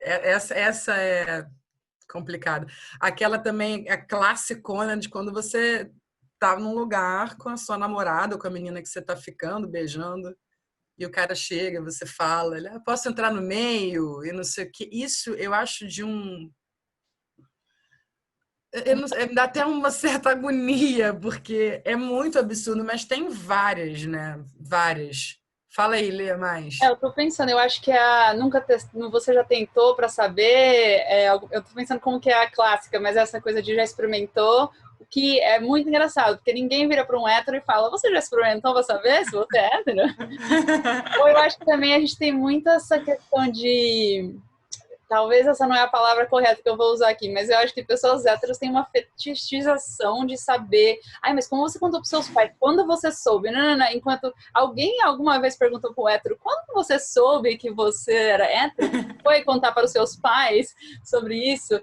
Essa é complicada. Aquela também é classicona de quando você tá num lugar com a sua namorada ou com a menina que você tá ficando, beijando, e o cara chega, você fala, posso entrar no meio? E não sei o que. Isso eu acho de um... me dá até uma certa agonia, porque é muito absurdo, mas tem várias, né? Várias. Fala aí, Lê, mais. Eu tô pensando, eu acho que você já tentou para saber, eu tô pensando como que é a clássica, mas essa coisa de já experimentou, o que é muito engraçado, porque ninguém vira para um hétero e fala, você já experimentou para saber se você é hétero? Ou eu acho que também a gente tem muito essa questão de... Talvez essa não é a palavra correta que eu vou usar aqui, mas eu acho que pessoas héteros têm uma fetichização de saber. Mas como você contou para seus pais? Quando você soube? Não. Enquanto alguém alguma vez perguntou para o hétero, quando você soube que você era hétero? Foi contar para os seus pais sobre isso?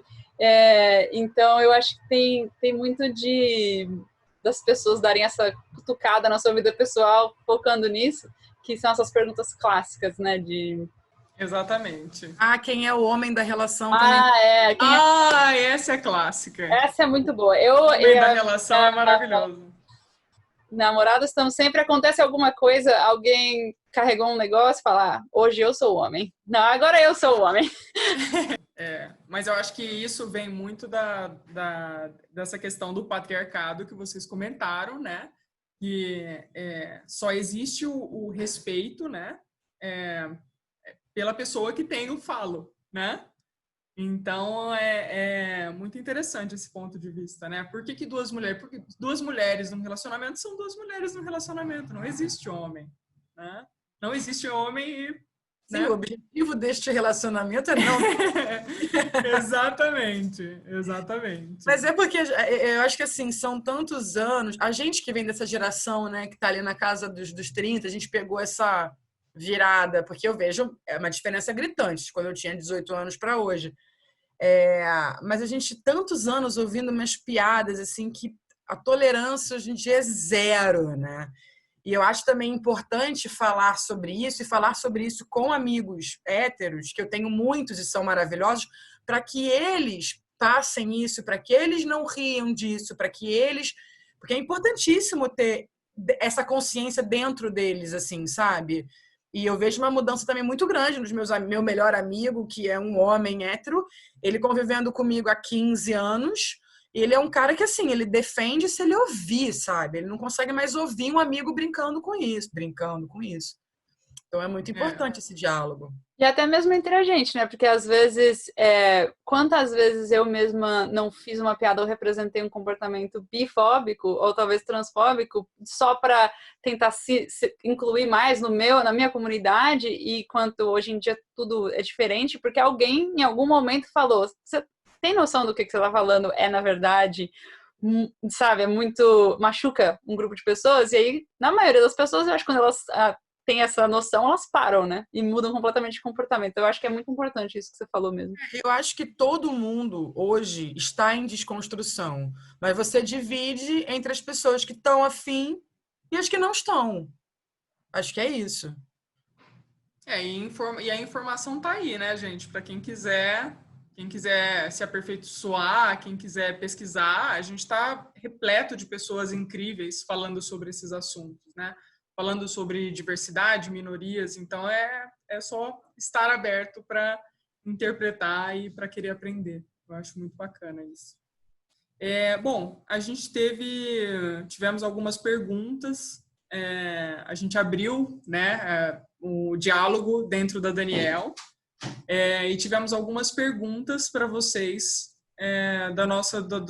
Então, eu acho que tem muito das pessoas darem essa cutucada na sua vida pessoal, focando nisso, que são essas perguntas clássicas, né? Exatamente. Quem é o homem da relação também? Essa é clássica. Essa é muito boa. O homem da relação é maravilhoso. Namorados estão sempre... Acontece alguma coisa, alguém carregou um negócio e fala, hoje eu sou o homem. Não, agora eu sou o homem. Mas eu acho que isso vem muito dessa questão do patriarcado que vocês comentaram, né? Que só existe o respeito, né? Pela pessoa que tem o falo, né? Então, é muito interessante esse ponto de vista, né? Por que duas mulheres? Porque duas mulheres num relacionamento são duas mulheres num relacionamento. Não existe homem, né? Não existe homem e Sim, né? o objetivo deste relacionamento é não. Exatamente, exatamente. Mas é porque eu acho que assim, são tantos anos. A gente que vem dessa geração, né, que tá ali na casa dos 30, a gente pegou essa virada, porque eu vejo uma diferença gritante de quando eu tinha 18 anos para hoje. Mas a gente, tantos anos ouvindo umas piadas, assim, que a tolerância hoje em dia é zero, né? E eu acho também importante falar sobre isso e falar sobre isso com amigos héteros, que eu tenho muitos e são maravilhosos, para que eles passem isso, para que eles não riam disso, para que eles... Porque é importantíssimo ter essa consciência dentro deles, assim, sabe? E eu vejo uma mudança também muito grande nos meu melhor amigo, que é um homem hétero, ele convivendo comigo há 15 anos, ele é um cara que, assim, ele defende se ele ouvir, sabe? Ele não consegue mais ouvir um amigo brincando com isso. Então é muito importante esse diálogo. E até mesmo entre a gente, né? Porque às vezes, quantas vezes eu mesma não fiz uma piada ou representei um comportamento bifóbico ou talvez transfóbico só para tentar se incluir mais na minha comunidade, e quanto hoje em dia tudo é diferente, porque alguém em algum momento falou: você tem noção do que você está falando? Na verdade, sabe, machuca um grupo de pessoas, e aí, na maioria das pessoas, eu acho que quando elas têm essa noção, elas param, né? E mudam completamente de comportamento. Eu acho que é muito importante isso que você falou mesmo. Eu acho que todo mundo hoje está em desconstrução, mas você divide entre as pessoas que estão afim e as que não estão. Acho que é isso. E a informação tá aí, né, gente? Para quem quiser se aperfeiçoar, quem quiser pesquisar, a gente está repleto de pessoas incríveis falando sobre esses assuntos, né? Falando sobre diversidade, minorias. Então, é só estar aberto para interpretar e para querer aprender. Eu acho muito bacana isso. Bom, a gente tivemos algumas perguntas. A gente abriu, né, o diálogo dentro da Daniel. E tivemos algumas perguntas para vocês da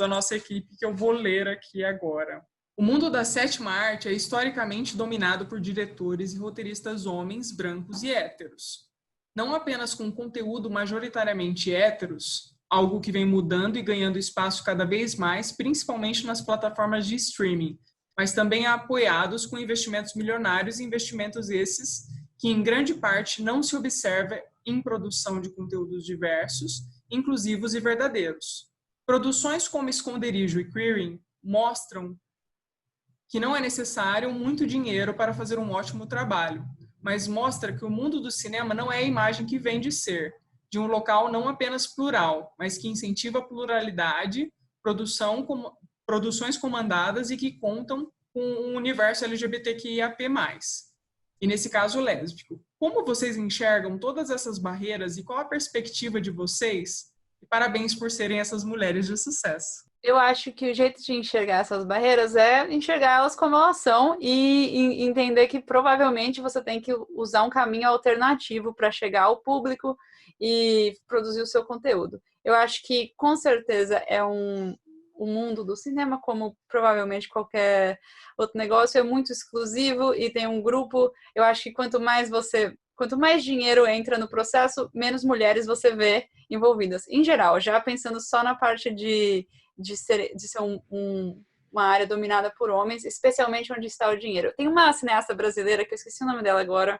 nossa equipe, que eu vou ler aqui agora. O mundo da sétima arte é historicamente dominado por diretores e roteiristas homens, brancos e héteros. Não apenas com conteúdo majoritariamente héteros, algo que vem mudando e ganhando espaço cada vez mais, principalmente nas plataformas de streaming, mas também apoiados com investimentos milionários, e investimentos esses que, em grande parte, não se observa em produção de conteúdos diversos, inclusivos e verdadeiros. Produções como Esconderijo e Queering mostram que não é necessário muito dinheiro para fazer um ótimo trabalho, mas mostra que o mundo do cinema não é a imagem que vem de ser, de um local não apenas plural, mas que incentiva a pluralidade, produções comandadas e que contam com um universo LGBTQIAP+. E nesse caso lésbico. Como vocês enxergam todas essas barreiras e qual a perspectiva de vocês? E parabéns por serem essas mulheres de sucesso. Eu acho que o jeito de enxergar essas barreiras é enxergar elas como elas são e entender que provavelmente você tem que usar um caminho alternativo para chegar ao público e produzir o seu conteúdo. Eu acho que, com certeza, o mundo do cinema, como provavelmente qualquer outro negócio, é muito exclusivo e tem um grupo. Eu acho que quanto mais dinheiro entra no processo, menos mulheres você vê envolvidas. Em geral, já pensando só na parte de ser uma área dominada por homens, especialmente onde está o dinheiro. Tem uma cineasta brasileira, que eu esqueci o nome dela agora,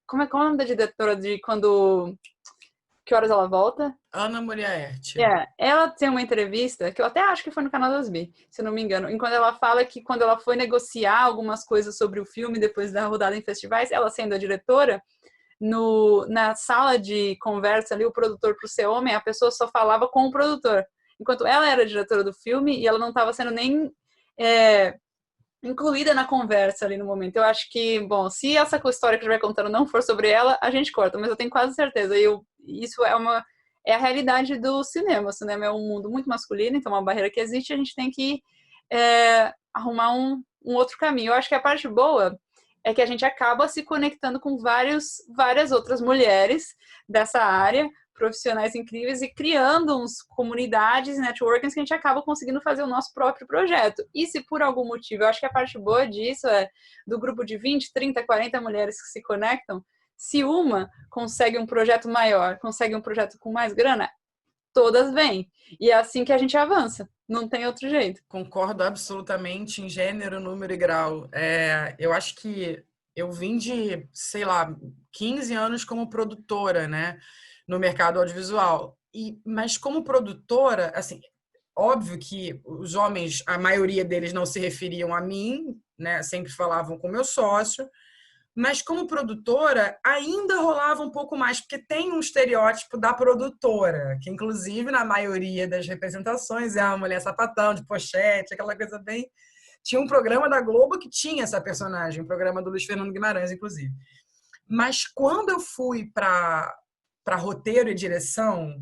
qual é o nome da diretora de Que Horas Ela Volta? Ana Muriaerte. Ela tem uma entrevista, que eu até acho que foi no canal das B, se não me engano, enquanto ela fala que quando ela foi negociar algumas coisas sobre o filme, depois da rodada em festivais, ela sendo a diretora, na sala de conversa ali, o produtor, para ser homem, a pessoa só falava com o produtor, enquanto ela era a diretora do filme e ela não estava sendo nem incluída na conversa ali no momento. Eu acho que, bom, se essa história que a gente vai contando não for sobre ela, a gente corta, mas eu tenho quase certeza. Isso é a realidade do cinema. O cinema é um mundo muito masculino, então é uma barreira que existe, a gente tem que arrumar um outro caminho. Eu acho que a parte boa é que a gente acaba se conectando com várias outras mulheres dessa área, profissionais incríveis, e criando comunidades e networkings que a gente acaba conseguindo fazer o nosso próprio projeto. E se por algum motivo, eu acho que a parte boa disso do grupo de 20, 30, 40 mulheres que se conectam, Se uma consegue um projeto maior, consegue um projeto com mais grana, todas vêm. E é assim que a gente avança. Não tem outro jeito. Concordo absolutamente em gênero, número e grau. Eu acho que eu vim de, sei lá, 15 anos como produtora, né, no mercado audiovisual. Mas como produtora, assim, óbvio que os homens, a maioria deles não se referiam a mim, né, sempre falavam com meu sócio, mas como produtora ainda rolava um pouco mais, porque tem um estereótipo da produtora, que inclusive na maioria das representações é uma mulher sapatão, de pochete, aquela coisa bem... Tinha um programa da Globo que tinha essa personagem, um programa do Luiz Fernando Guimarães, inclusive. Mas quando eu fui para roteiro e direção,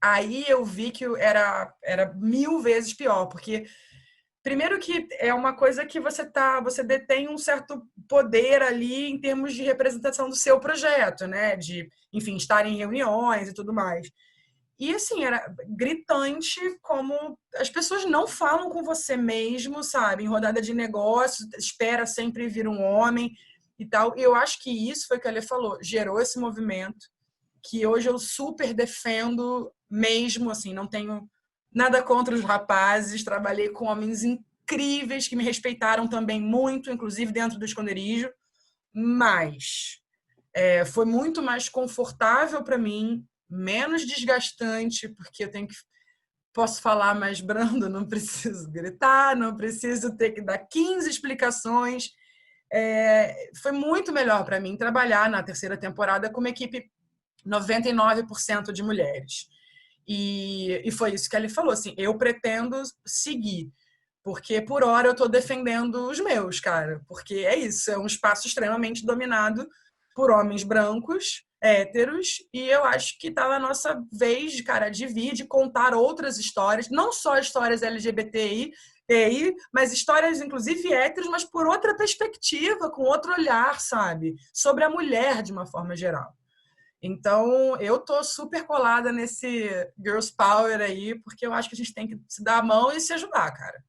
aí eu vi que era 1000 vezes pior, porque primeiro que é uma coisa que você detém um certo poder ali em termos de representação do seu projeto, né? De, enfim, estar em reuniões e tudo mais. E, assim, era gritante como as pessoas não falam com você mesmo, sabe? Em rodada de negócios, espera sempre vir um homem e tal. E eu acho que isso foi o que a Lê falou, gerou esse movimento que hoje eu super defendo mesmo, assim, não tenho nada contra os rapazes, trabalhei com homens incríveis que me respeitaram também muito, inclusive dentro do esconderijo, mas foi muito mais confortável para mim, menos desgastante, porque posso falar mais brando, não preciso gritar, não preciso ter que dar 15 explicações. Foi muito melhor para mim trabalhar na terceira temporada com uma equipe 99% de mulheres. E foi isso que ele falou, assim, eu pretendo seguir, porque por hora eu estou defendendo os meus, cara, porque é isso, é um espaço extremamente dominado por homens brancos, héteros, e eu acho que tá na nossa vez, cara, de vir, de contar outras histórias, não só histórias LGBTI, mas histórias, inclusive, héteros, mas por outra perspectiva, com outro olhar, sabe? Sobre a mulher, de uma forma geral. Então, eu tô super colada nesse Girls Power aí, porque eu acho que a gente tem que se dar a mão e se ajudar, cara.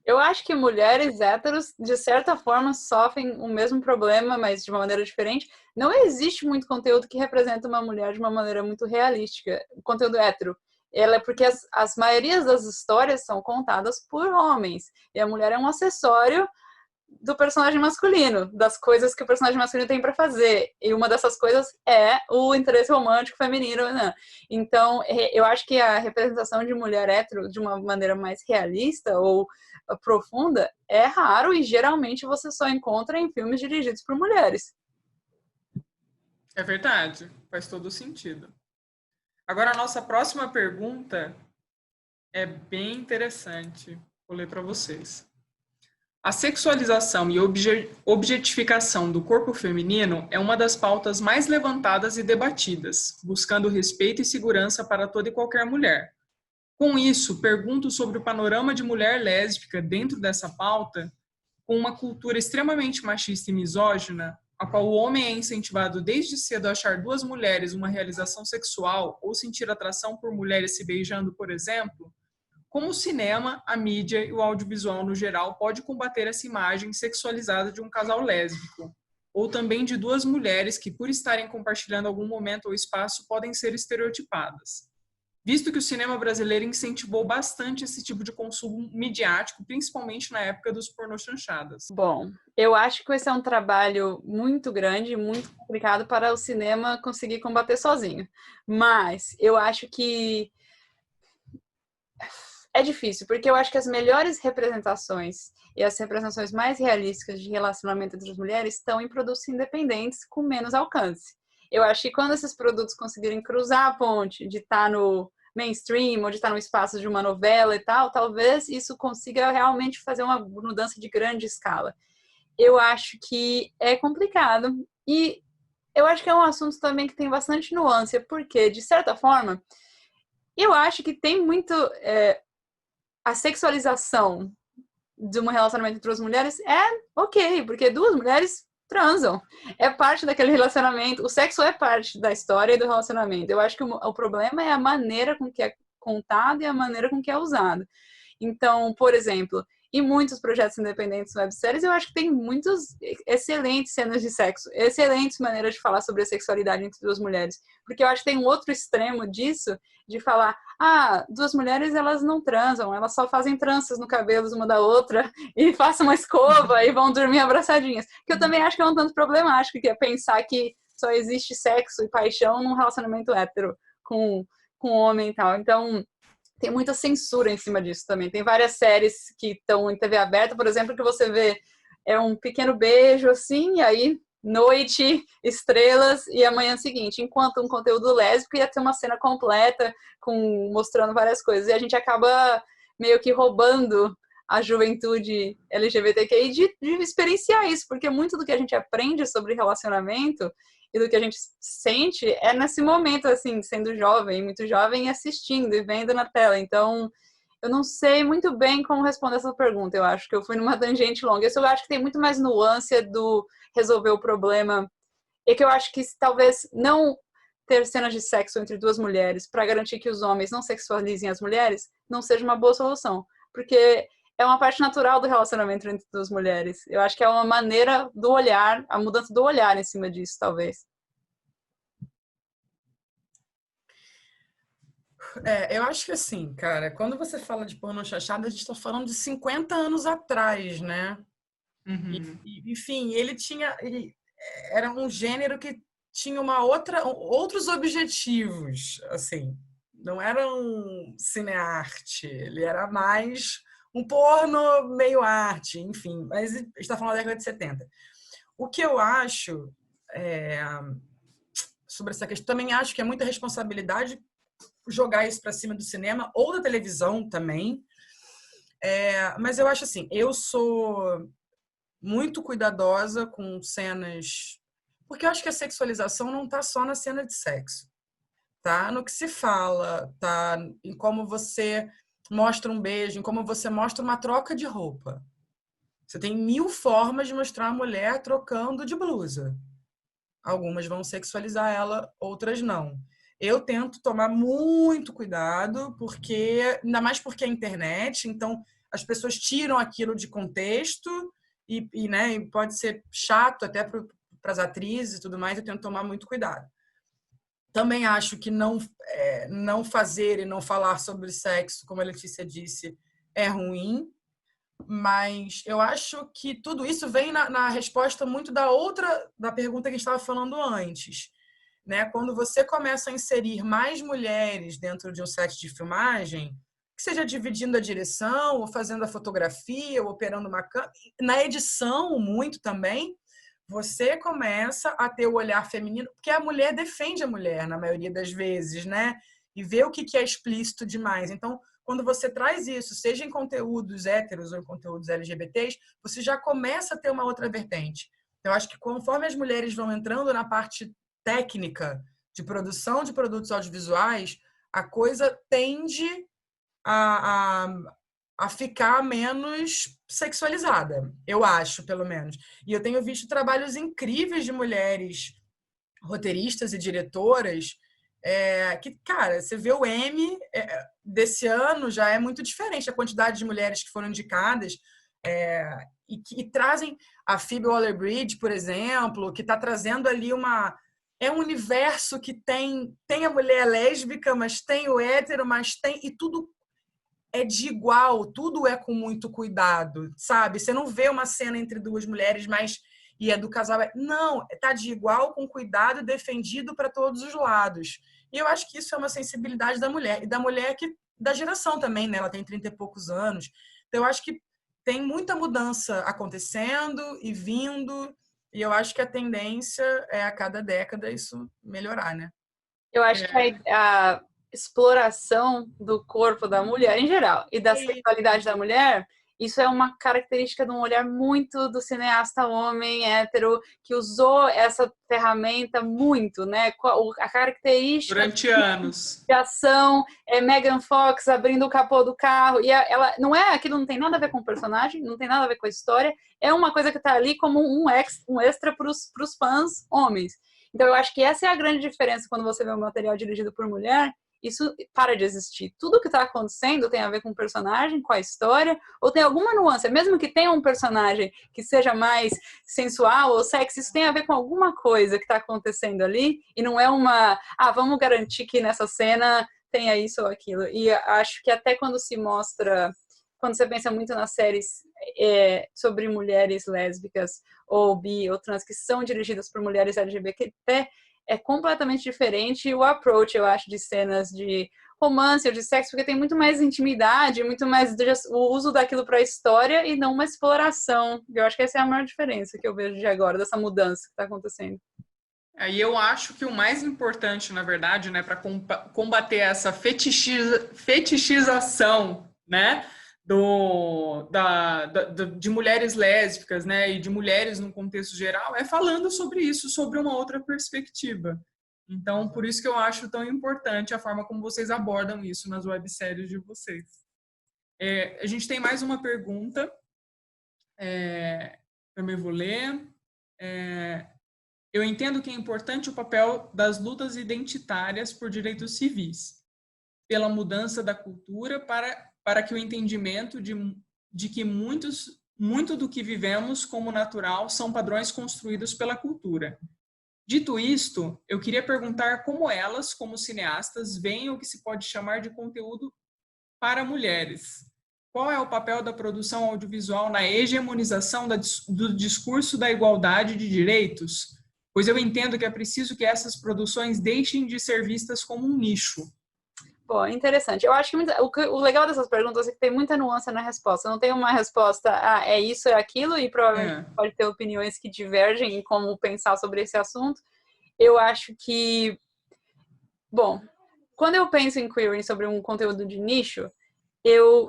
Eu acho que mulheres héteros, de certa forma, sofrem o mesmo problema, mas de uma maneira diferente. Não existe muito conteúdo que representa uma mulher de uma maneira muito realística. O conteúdo hétero. Ela é porque as maiorias das histórias são contadas por homens. E a mulher é um acessório do personagem masculino, das coisas que o personagem masculino tem para fazer. E uma dessas coisas é o interesse romântico feminino, né? Então, eu acho que a representação de mulher hétero de uma maneira mais realista ou profunda é raro e geralmente você só encontra em filmes dirigidos por mulheres. É verdade, faz todo sentido. Agora, a nossa próxima pergunta é bem interessante. Vou ler para vocês. A sexualização e objetificação do corpo feminino é uma das pautas mais levantadas e debatidas, buscando respeito e segurança para toda e qualquer mulher. Com isso, pergunto sobre o panorama de mulher lésbica dentro dessa pauta, com uma cultura extremamente machista e misógina, a qual o homem é incentivado desde cedo a achar duas mulheres uma realização sexual ou sentir atração por mulheres se beijando, por exemplo. Como o cinema, a mídia e o audiovisual no geral pode combater essa imagem sexualizada de um casal lésbico, ou também de duas mulheres que, por estarem compartilhando algum momento ou espaço, podem ser estereotipadas. Visto que o cinema brasileiro incentivou bastante esse tipo de consumo midiático, principalmente na época dos pornochanchadas. Bom, eu acho que esse é um trabalho muito grande, muito complicado para o cinema conseguir combater sozinho. Mas eu acho que é difícil, porque eu acho que as melhores representações e as representações mais realísticas de relacionamento entre as mulheres estão em produtos independentes com menos alcance. Eu acho que quando esses produtos conseguirem cruzar a ponte de estar no mainstream ou de estar no espaço de uma novela e tal, talvez isso consiga realmente fazer uma mudança de grande escala. Eu acho que é complicado e eu acho que é um assunto também que tem bastante nuance, porque, de certa forma, eu acho que tem muito... a sexualização de um relacionamento entre duas mulheres é ok, porque duas mulheres transam. É parte daquele relacionamento. O sexo é parte da história e do relacionamento. Eu acho que o problema é a maneira com que é contado e a maneira com que é usado. Então, por exemplo, em muitos projetos independentes webséries, eu acho que tem muitas excelentes cenas de sexo, excelentes maneiras de falar sobre a sexualidade entre duas mulheres. Porque eu acho que tem um outro extremo disso, de falar, duas mulheres, elas não transam, elas só fazem tranças no cabelo uma da outra, e passam uma escova, e vão dormir abraçadinhas. Que eu também acho que é um tanto problemático, que é pensar que só existe sexo e paixão num relacionamento hétero com homem e tal. Então, tem muita censura em cima disso também. Tem várias séries que estão em TV aberta, por exemplo, que você vê um pequeno beijo, assim, e aí noite, estrelas e a manhã seguinte. Enquanto um conteúdo lésbico ia ter uma cena completa, mostrando várias coisas. E a gente acaba meio que roubando a juventude LGBTQI de experienciar isso, porque muito do que a gente aprende sobre relacionamento e do que a gente sente é nesse momento, assim, sendo jovem, muito jovem, e assistindo e vendo na tela. Então, eu não sei muito bem como responder essa pergunta. Eu acho que eu fui numa tangente longa. Eu acho que tem muito mais nuance do resolver o problema. E que eu acho que talvez não ter cenas de sexo entre duas mulheres para garantir que os homens não sexualizem as mulheres não seja uma boa solução. Porque é uma parte natural do relacionamento entre duas mulheres. Eu acho que é uma maneira do olhar, a mudança do olhar em cima disso, talvez. Eu acho que assim, cara, quando você fala de pornô chanchada, a gente tá falando de 50 anos atrás, né? Uhum. Enfim, ele era um gênero que tinha outros objetivos, assim. Não era um cinearte, ele era mais um porno meio arte, enfim. Mas a gente está falando da década de 70. O que eu acho sobre essa questão, também acho que é muita responsabilidade jogar isso para cima do cinema ou da televisão também. Mas eu acho assim, eu sou muito cuidadosa com cenas, porque eu acho que a sexualização não está só na cena de sexo, tá? No que se fala, tá? Em como você mostra um beijo, em como você mostra uma troca de roupa. Você tem 1000 formas de mostrar a mulher trocando de blusa. Algumas vão sexualizar ela, outras não. Eu tento tomar muito cuidado, ainda mais porque é internet, então as pessoas tiram aquilo de contexto né, e pode ser chato até para as atrizes e tudo mais, eu tento tomar muito cuidado. Também acho que não fazer e não falar sobre sexo, como a Letícia disse, é ruim, mas eu acho que tudo isso vem na resposta muito da pergunta que a gente estava falando antes. Né? Quando você começa a inserir mais mulheres dentro de um set de filmagem, que seja dividindo a direção, ou fazendo a fotografia, ou operando uma câmera, na edição muito também, você começa a ter o olhar feminino, porque a mulher defende a mulher, na maioria das vezes, né? E vê o que é explícito demais. Então, quando você traz isso, seja em conteúdos héteros ou em conteúdos LGBTs, você já começa a ter uma outra vertente. Eu acho que conforme as mulheres vão entrando na parte técnica de produção de produtos audiovisuais, a coisa tende a ficar menos sexualizada, eu acho, pelo menos. E eu tenho visto trabalhos incríveis de mulheres roteiristas e diretoras que, cara, você vê o Emmy desse ano já é muito diferente a quantidade de mulheres que foram indicadas e trazem a Phoebe Waller-Bridge, por exemplo, que está trazendo ali um universo que tem a mulher lésbica, mas tem o hétero, e tudo é de igual, tudo é com muito cuidado, sabe? Você não vê uma cena entre duas mulheres, e é do casal. Não, tá de igual, com cuidado, defendido para todos os lados. E eu acho que isso é uma sensibilidade da mulher, e da mulher da geração também, né? Ela tem 30 e poucos anos. Então, eu acho que tem muita mudança acontecendo e vindo, e eu acho que a tendência é a cada década isso melhorar, né? Eu acho que a exploração do corpo da mulher em geral e da sexualidade da mulher, isso é uma característica de um olhar muito do cineasta homem hétero que usou essa ferramenta muito, né? A característica durante anos de ação é Megan Fox abrindo o capô do carro e ela não é, aquilo não tem nada a ver com o personagem, não tem nada a ver com a história, é uma coisa que está ali como um extra para os fãs homens. Então eu acho que essa é a grande diferença quando você vê um material dirigido por mulher isso para de existir. Tudo que está acontecendo tem a ver com o personagem, com a história, ou tem alguma nuance, mesmo que tenha um personagem que seja mais sensual ou sexy, isso tem a ver com alguma coisa que está acontecendo ali, e não é vamos garantir que nessa cena tenha isso ou aquilo. E acho que até quando você pensa muito nas séries sobre mulheres lésbicas ou bi ou trans que são dirigidas por mulheres LGBT, é completamente diferente o approach, eu acho, de cenas de romance ou de sexo, porque tem muito mais intimidade, muito mais o uso daquilo para a história e não uma exploração. Eu acho que essa é a maior diferença que eu vejo de agora, dessa mudança que está acontecendo. E eu acho que o mais importante, na verdade, né, para combater essa fetichização, né, de mulheres lésbicas, né, e de mulheres no contexto geral, é falando sobre isso, sobre uma outra perspectiva. Então, por isso que eu acho tão importante a forma como vocês abordam isso nas webséries de vocês. A gente tem mais uma pergunta, também vou ler. Eu entendo que é importante o papel das lutas identitárias por direitos civis, pela mudança da cultura para que o entendimento de que muito do que vivemos como natural são padrões construídos pela cultura. Dito isto, eu queria perguntar como elas, como cineastas, veem o que se pode chamar de conteúdo para mulheres. Qual é o papel da produção audiovisual na hegemonização do discurso da igualdade de direitos? Pois eu entendo que é preciso que essas produções deixem de ser vistas como um nicho. Bom, interessante. Eu acho que o legal dessas perguntas é que tem muita nuance na resposta. Não tem uma resposta, é isso, é aquilo, e provavelmente pode ter opiniões que divergem em como pensar sobre esse assunto. Eu acho que, bom, quando eu penso em queering sobre um conteúdo de nicho,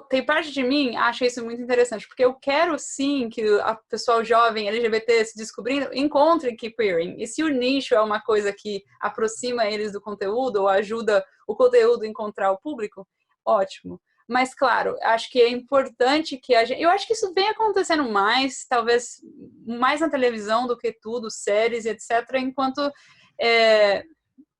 tem parte de mim acha isso muito interessante, porque eu quero sim que a pessoal jovem LGBT se descobrindo encontre queering. E se o nicho é uma coisa que aproxima eles do conteúdo ou ajuda o conteúdo a encontrar o público, ótimo. Mas, claro, acho que é importante que eu acho que isso vem acontecendo mais, talvez mais na televisão do que tudo, séries, etc., enquanto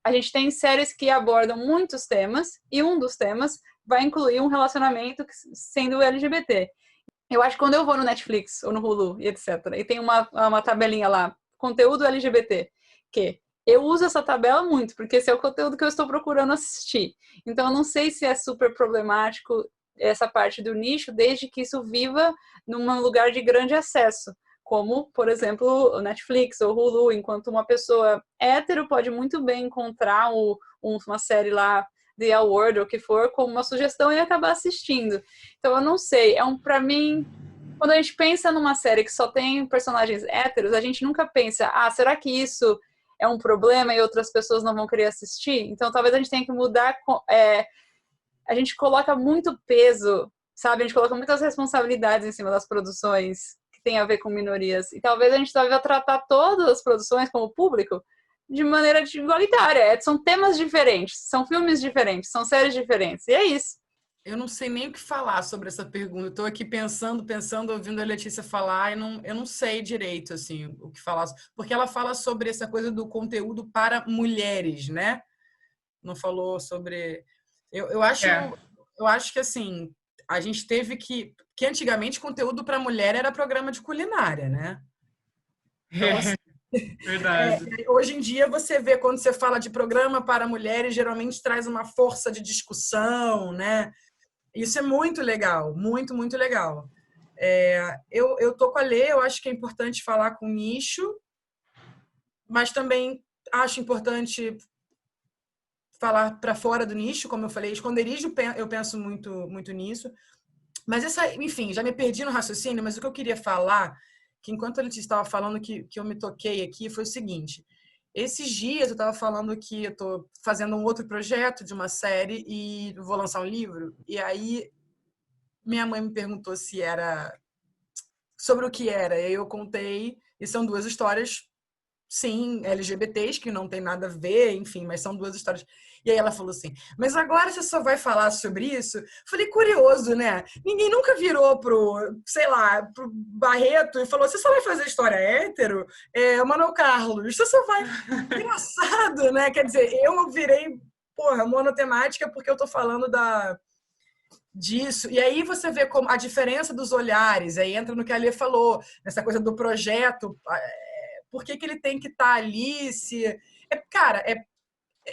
a gente tem séries que abordam muitos temas, e um dos temas vai incluir um relacionamento sendo LGBT. Eu acho que quando eu vou no Netflix ou no Hulu e etc, e tem uma tabelinha lá, conteúdo LGBT, que eu uso essa tabela muito, porque esse é o conteúdo que eu estou procurando assistir. Então, eu não sei se é super problemático essa parte do nicho, desde que isso viva num lugar de grande acesso, como, por exemplo, o Netflix ou Hulu, enquanto uma pessoa hétero pode muito bem encontrar uma série lá, The Award ou o que for, como uma sugestão e acabar assistindo. Então, eu não sei. Pra mim, quando a gente pensa numa série que só tem personagens héteros, a gente nunca pensa, será que isso é um problema e outras pessoas não vão querer assistir? Então, talvez a gente tenha que mudar. A gente coloca muito peso, sabe? A gente coloca muitas responsabilidades em cima das produções que tem a ver com minorias. E talvez a gente deva tratar todas as produções como público de maneira igualitária. São temas diferentes, são filmes diferentes, são séries diferentes. E é isso. Eu não sei nem o que falar sobre essa pergunta. Estou aqui pensando, ouvindo a Letícia falar, e eu não sei direito assim, o que falar. Porque ela fala sobre essa coisa do conteúdo para mulheres, né? Não falou sobre... Eu acho que, assim, a gente teve que antigamente conteúdo para mulher era programa de culinária, né? Então, assim, Verdade. Hoje em dia você vê, quando você fala de programa para mulheres, geralmente traz uma força de discussão, né? Isso é muito legal, muito, muito legal. Eu tô com a Lê, eu acho que é importante falar com nicho, mas também acho importante falar para fora do nicho, como eu falei, esconderijo, eu penso muito, muito nisso. Mas enfim, já me perdi no raciocínio, mas o que eu queria falar, que enquanto a Letícia estava falando que eu me toquei aqui, foi o seguinte. Esses dias eu estava falando que eu estou fazendo um outro projeto de uma série e vou lançar um livro. E aí minha mãe me perguntou se era sobre o que era. E aí eu contei, e são duas histórias, sim, LGBTs, que não tem nada a ver, enfim, mas são duas histórias. E aí ela falou assim, mas agora você só vai falar sobre isso? Falei, curioso, né? Ninguém nunca virou pro Barreto e falou, você só vai fazer história hétero? O Manuel Carlos, você só vai... Engraçado, né? Quer dizer, eu virei porra, monotemática porque eu tô falando disso. E aí você vê como a diferença dos olhares, aí entra no que a Alê falou, nessa coisa do projeto, por que ele tem que estar ali, se... Cara,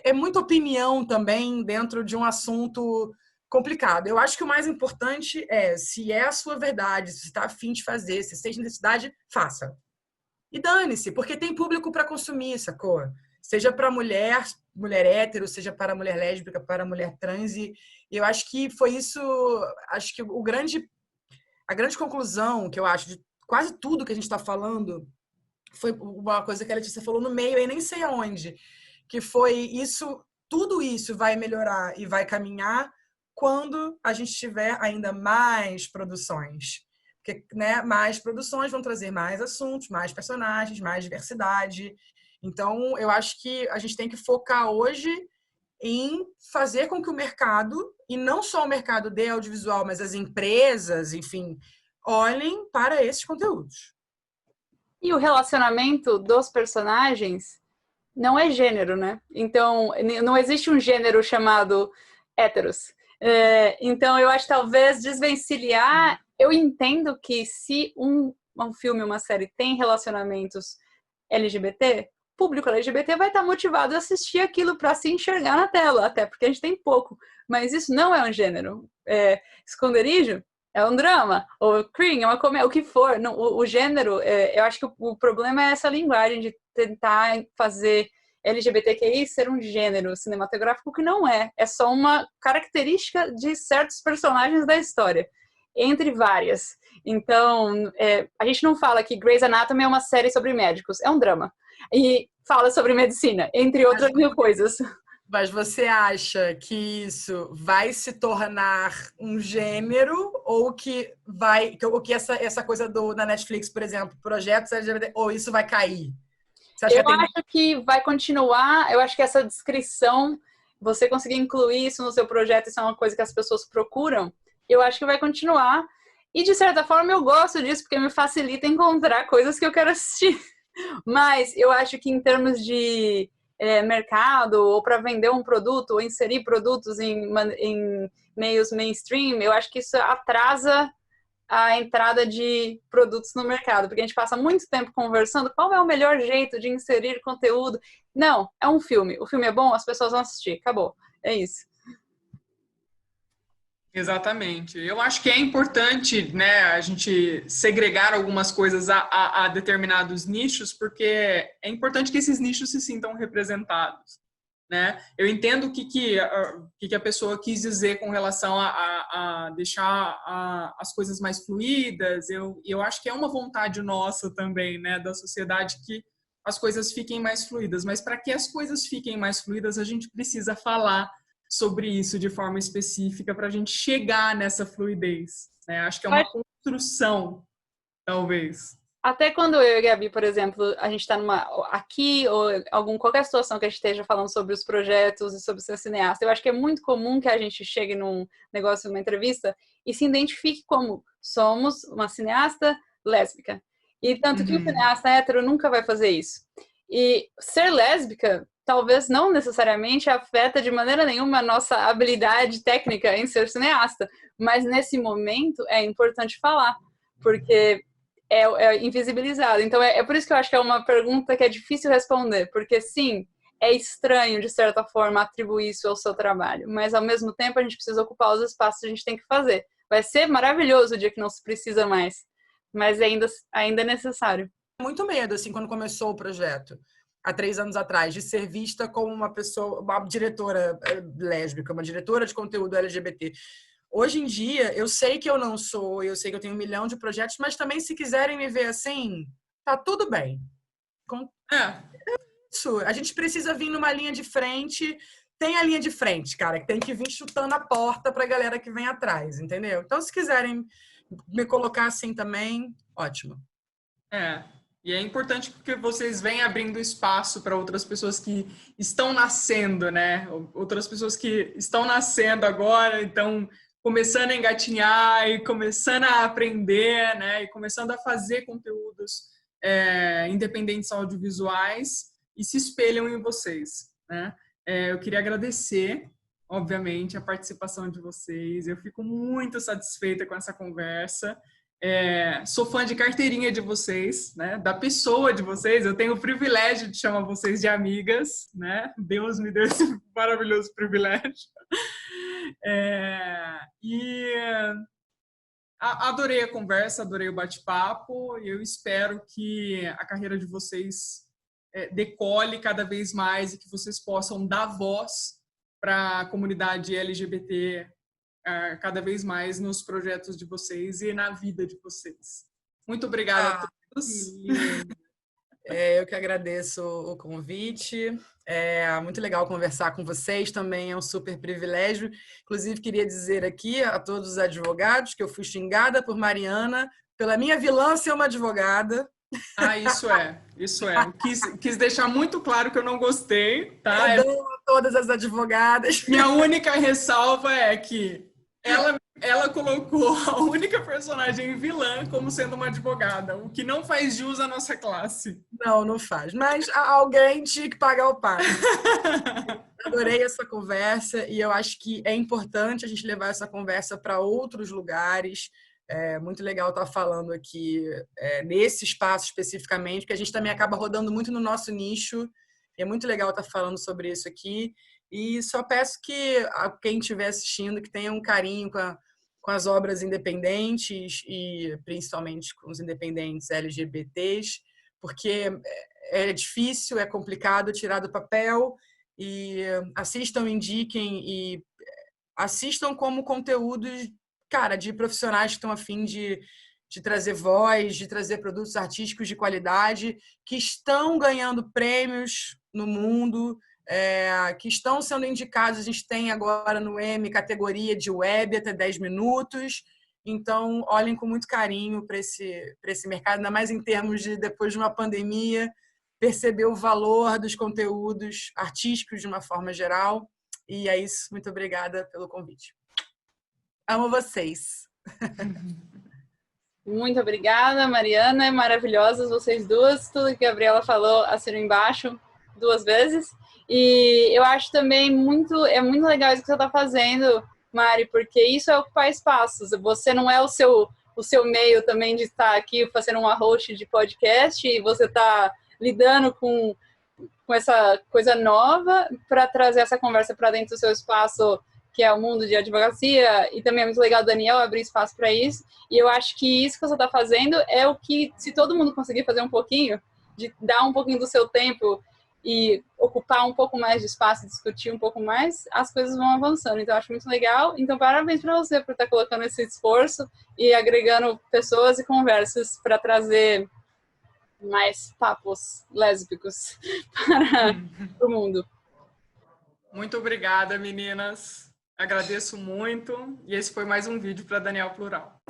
é muita opinião também dentro de um assunto complicado. Eu acho que o mais importante se é a sua verdade, se você está afim de fazer, se sente necessidade, faça. E dane-se, porque tem público para consumir, sacou? Seja para mulher hétero, seja para mulher lésbica, para mulher trans. E eu acho que foi isso, acho que a grande conclusão que eu acho de quase tudo que a gente está falando foi uma coisa que a Letícia falou no meio, eu nem sei aonde, que foi isso, tudo isso vai melhorar e vai caminhar quando a gente tiver ainda mais produções. Porque, né, mais produções vão trazer mais assuntos, mais personagens, mais diversidade. Então, eu acho que a gente tem que focar hoje em fazer com que o mercado, e não só o mercado de audiovisual, mas as empresas, enfim, olhem para esses conteúdos. E o relacionamento dos personagens não é gênero, né? Então, não existe um gênero chamado héteros. Então, eu acho que talvez desvencilhar... Eu entendo que se um filme, uma série tem relacionamentos LGBT, o público LGBT vai estar motivado a assistir aquilo para se enxergar na tela, até porque a gente tem pouco. Mas isso não é um gênero. Esconderijo é um drama, ou Cream é uma comédia, o que for. Não, o gênero, eu acho que o problema é essa linguagem de tentar fazer LGBTQI ser um gênero cinematográfico que não é. É só uma característica de certos personagens da história, entre várias. Então, a gente não fala que Grey's Anatomy é uma série sobre médicos, é um drama. E fala sobre medicina, entre outras mil coisas. Mas você acha que isso vai se tornar um gênero ou que essa coisa na Netflix, por exemplo, projetos LGBT, ou isso vai cair? Eu acho que vai continuar, eu acho que essa descrição, você conseguir incluir isso no seu projeto, isso é uma coisa que as pessoas procuram, eu acho que vai continuar. E, de certa forma, eu gosto disso, porque me facilita encontrar coisas que eu quero assistir. Mas eu acho que em termos de mercado, ou para vender um produto, ou inserir produtos em meios mainstream, eu acho que isso atrasa a entrada de produtos no mercado, porque a gente passa muito tempo conversando qual é o melhor jeito de inserir conteúdo. Não, é um filme. O filme é bom, as pessoas vão assistir. Acabou. É isso. Exatamente. Eu acho que é importante, né, a gente segregar algumas coisas a determinados nichos, porque é importante que esses nichos se sintam representados, né? Eu entendo o que a pessoa quis dizer com relação a deixar as coisas mais fluídas. Eu acho que é uma vontade nossa também, né, da sociedade, que as coisas fiquem mais fluídas. Mas para que as coisas fiquem mais fluídas, a gente precisa falar sobre isso de forma específica para a gente chegar nessa fluidez, né? Acho que é uma construção, talvez. Até quando eu e a Gabi, por exemplo, a gente está aqui ou qualquer situação que a gente esteja falando sobre os projetos e sobre ser cineasta, eu acho que é muito comum que a gente chegue num negócio, numa entrevista e se identifique como somos uma cineasta lésbica. E tanto que o cineasta hétero nunca vai fazer isso. E ser lésbica talvez não necessariamente afeta de maneira nenhuma a nossa habilidade técnica em ser cineasta, mas nesse momento é importante falar, porque é invisibilizado. Então é por isso que eu acho que é uma pergunta que é difícil responder, porque sim, é estranho de certa forma atribuir isso ao seu trabalho, mas ao mesmo tempo a gente precisa ocupar os espaços que a gente tem que fazer. Vai ser maravilhoso o dia que não se precisa mais, mas ainda é necessário. Muito medo, assim, quando começou o projeto, há 3 anos atrás, de ser vista como uma diretora lésbica, uma diretora de conteúdo LGBT. Hoje em dia, eu sei que eu não sou, eu sei que eu tenho 1 milhão de projetos, mas também, se quiserem me ver assim, tá tudo bem. Isso, a gente precisa vir numa linha de frente. Tem a linha de frente, cara, que tem que vir chutando a porta pra galera que vem atrás, entendeu? Então, se quiserem me colocar assim também, ótimo. E é importante porque vocês vêm abrindo espaço para outras pessoas que estão nascendo, né? Outras pessoas que estão nascendo agora, então começando a engatinhar e começando a aprender, né? E começando a fazer conteúdos independentes audiovisuais e se espelham em vocês, né? Eu queria agradecer, obviamente, a participação de vocês. Eu fico muito satisfeita com essa conversa. Sou fã de carteirinha de vocês, né? Da pessoa de vocês. Eu tenho o privilégio de chamar vocês de amigas, né? Deus me deu esse maravilhoso privilégio. Adorei a conversa, adorei o bate-papo. Eu espero que a carreira de vocês decole cada vez mais e que vocês possam dar voz para a comunidade LGBT cada vez mais nos projetos de vocês e na vida de vocês. Muito obrigada a todos. Eu que agradeço o convite. É muito legal conversar com vocês, também é um super privilégio. Inclusive, queria dizer aqui a todos os advogados que eu fui xingada por Mariana pela minha vilã ser uma advogada. Isso é. Quis deixar muito claro que eu não gostei, tá? Perdão a todas as advogadas. Minha única ressalva é que ela colocou a única personagem vilã como sendo uma advogada, o que não faz jus à nossa classe. Não faz. Mas alguém tinha que pagar o pato. Adorei essa conversa e eu acho que é importante a gente levar essa conversa para outros lugares. É muito legal estar falando aqui nesse espaço especificamente, porque a gente também acaba rodando muito no nosso nicho. E é muito legal estar falando sobre isso aqui. E só peço que quem estiver assistindo que tenha um carinho com as obras independentes e principalmente com os independentes LGBTs, porque é difícil, é complicado tirar do papel. E assistam, indiquem e assistam como conteúdo, cara, de profissionais que estão a fim de trazer voz, de trazer produtos artísticos de qualidade, que estão ganhando prêmios no mundo, que estão sendo indicados. A gente tem agora no Emmy categoria de web até 10 minutos. Então, olhem com muito carinho para esse mercado, ainda mais em termos de, depois de uma pandemia, perceber o valor dos conteúdos artísticos de uma forma geral. E é isso. Muito obrigada pelo convite. Amo vocês. Muito obrigada, Mariana. Maravilhosas vocês duas. Tudo que a Gabriela falou, assino embaixo 2 vezes. E eu acho também muito legal isso que você está fazendo, Mari, porque isso é ocupar espaços. Você não é o seu meio também de estar aqui fazendo uma host de podcast e você está lidando com essa coisa nova para trazer essa conversa para dentro do seu espaço, que é o mundo de advocacia, e também é muito legal o Daniel abrir espaço para isso. E eu acho que isso que você está fazendo é o que, se todo mundo conseguir fazer um pouquinho, de dar um pouquinho do seu tempo e ocupar um pouco mais de espaço, discutir um pouco mais, as coisas vão avançando. Então, eu acho muito legal. Então, parabéns para você por estar colocando esse esforço e agregando pessoas e conversas para trazer mais papos lésbicos para o mundo. Muito obrigada, meninas. Agradeço muito. E esse foi mais um vídeo para Daniel Plural.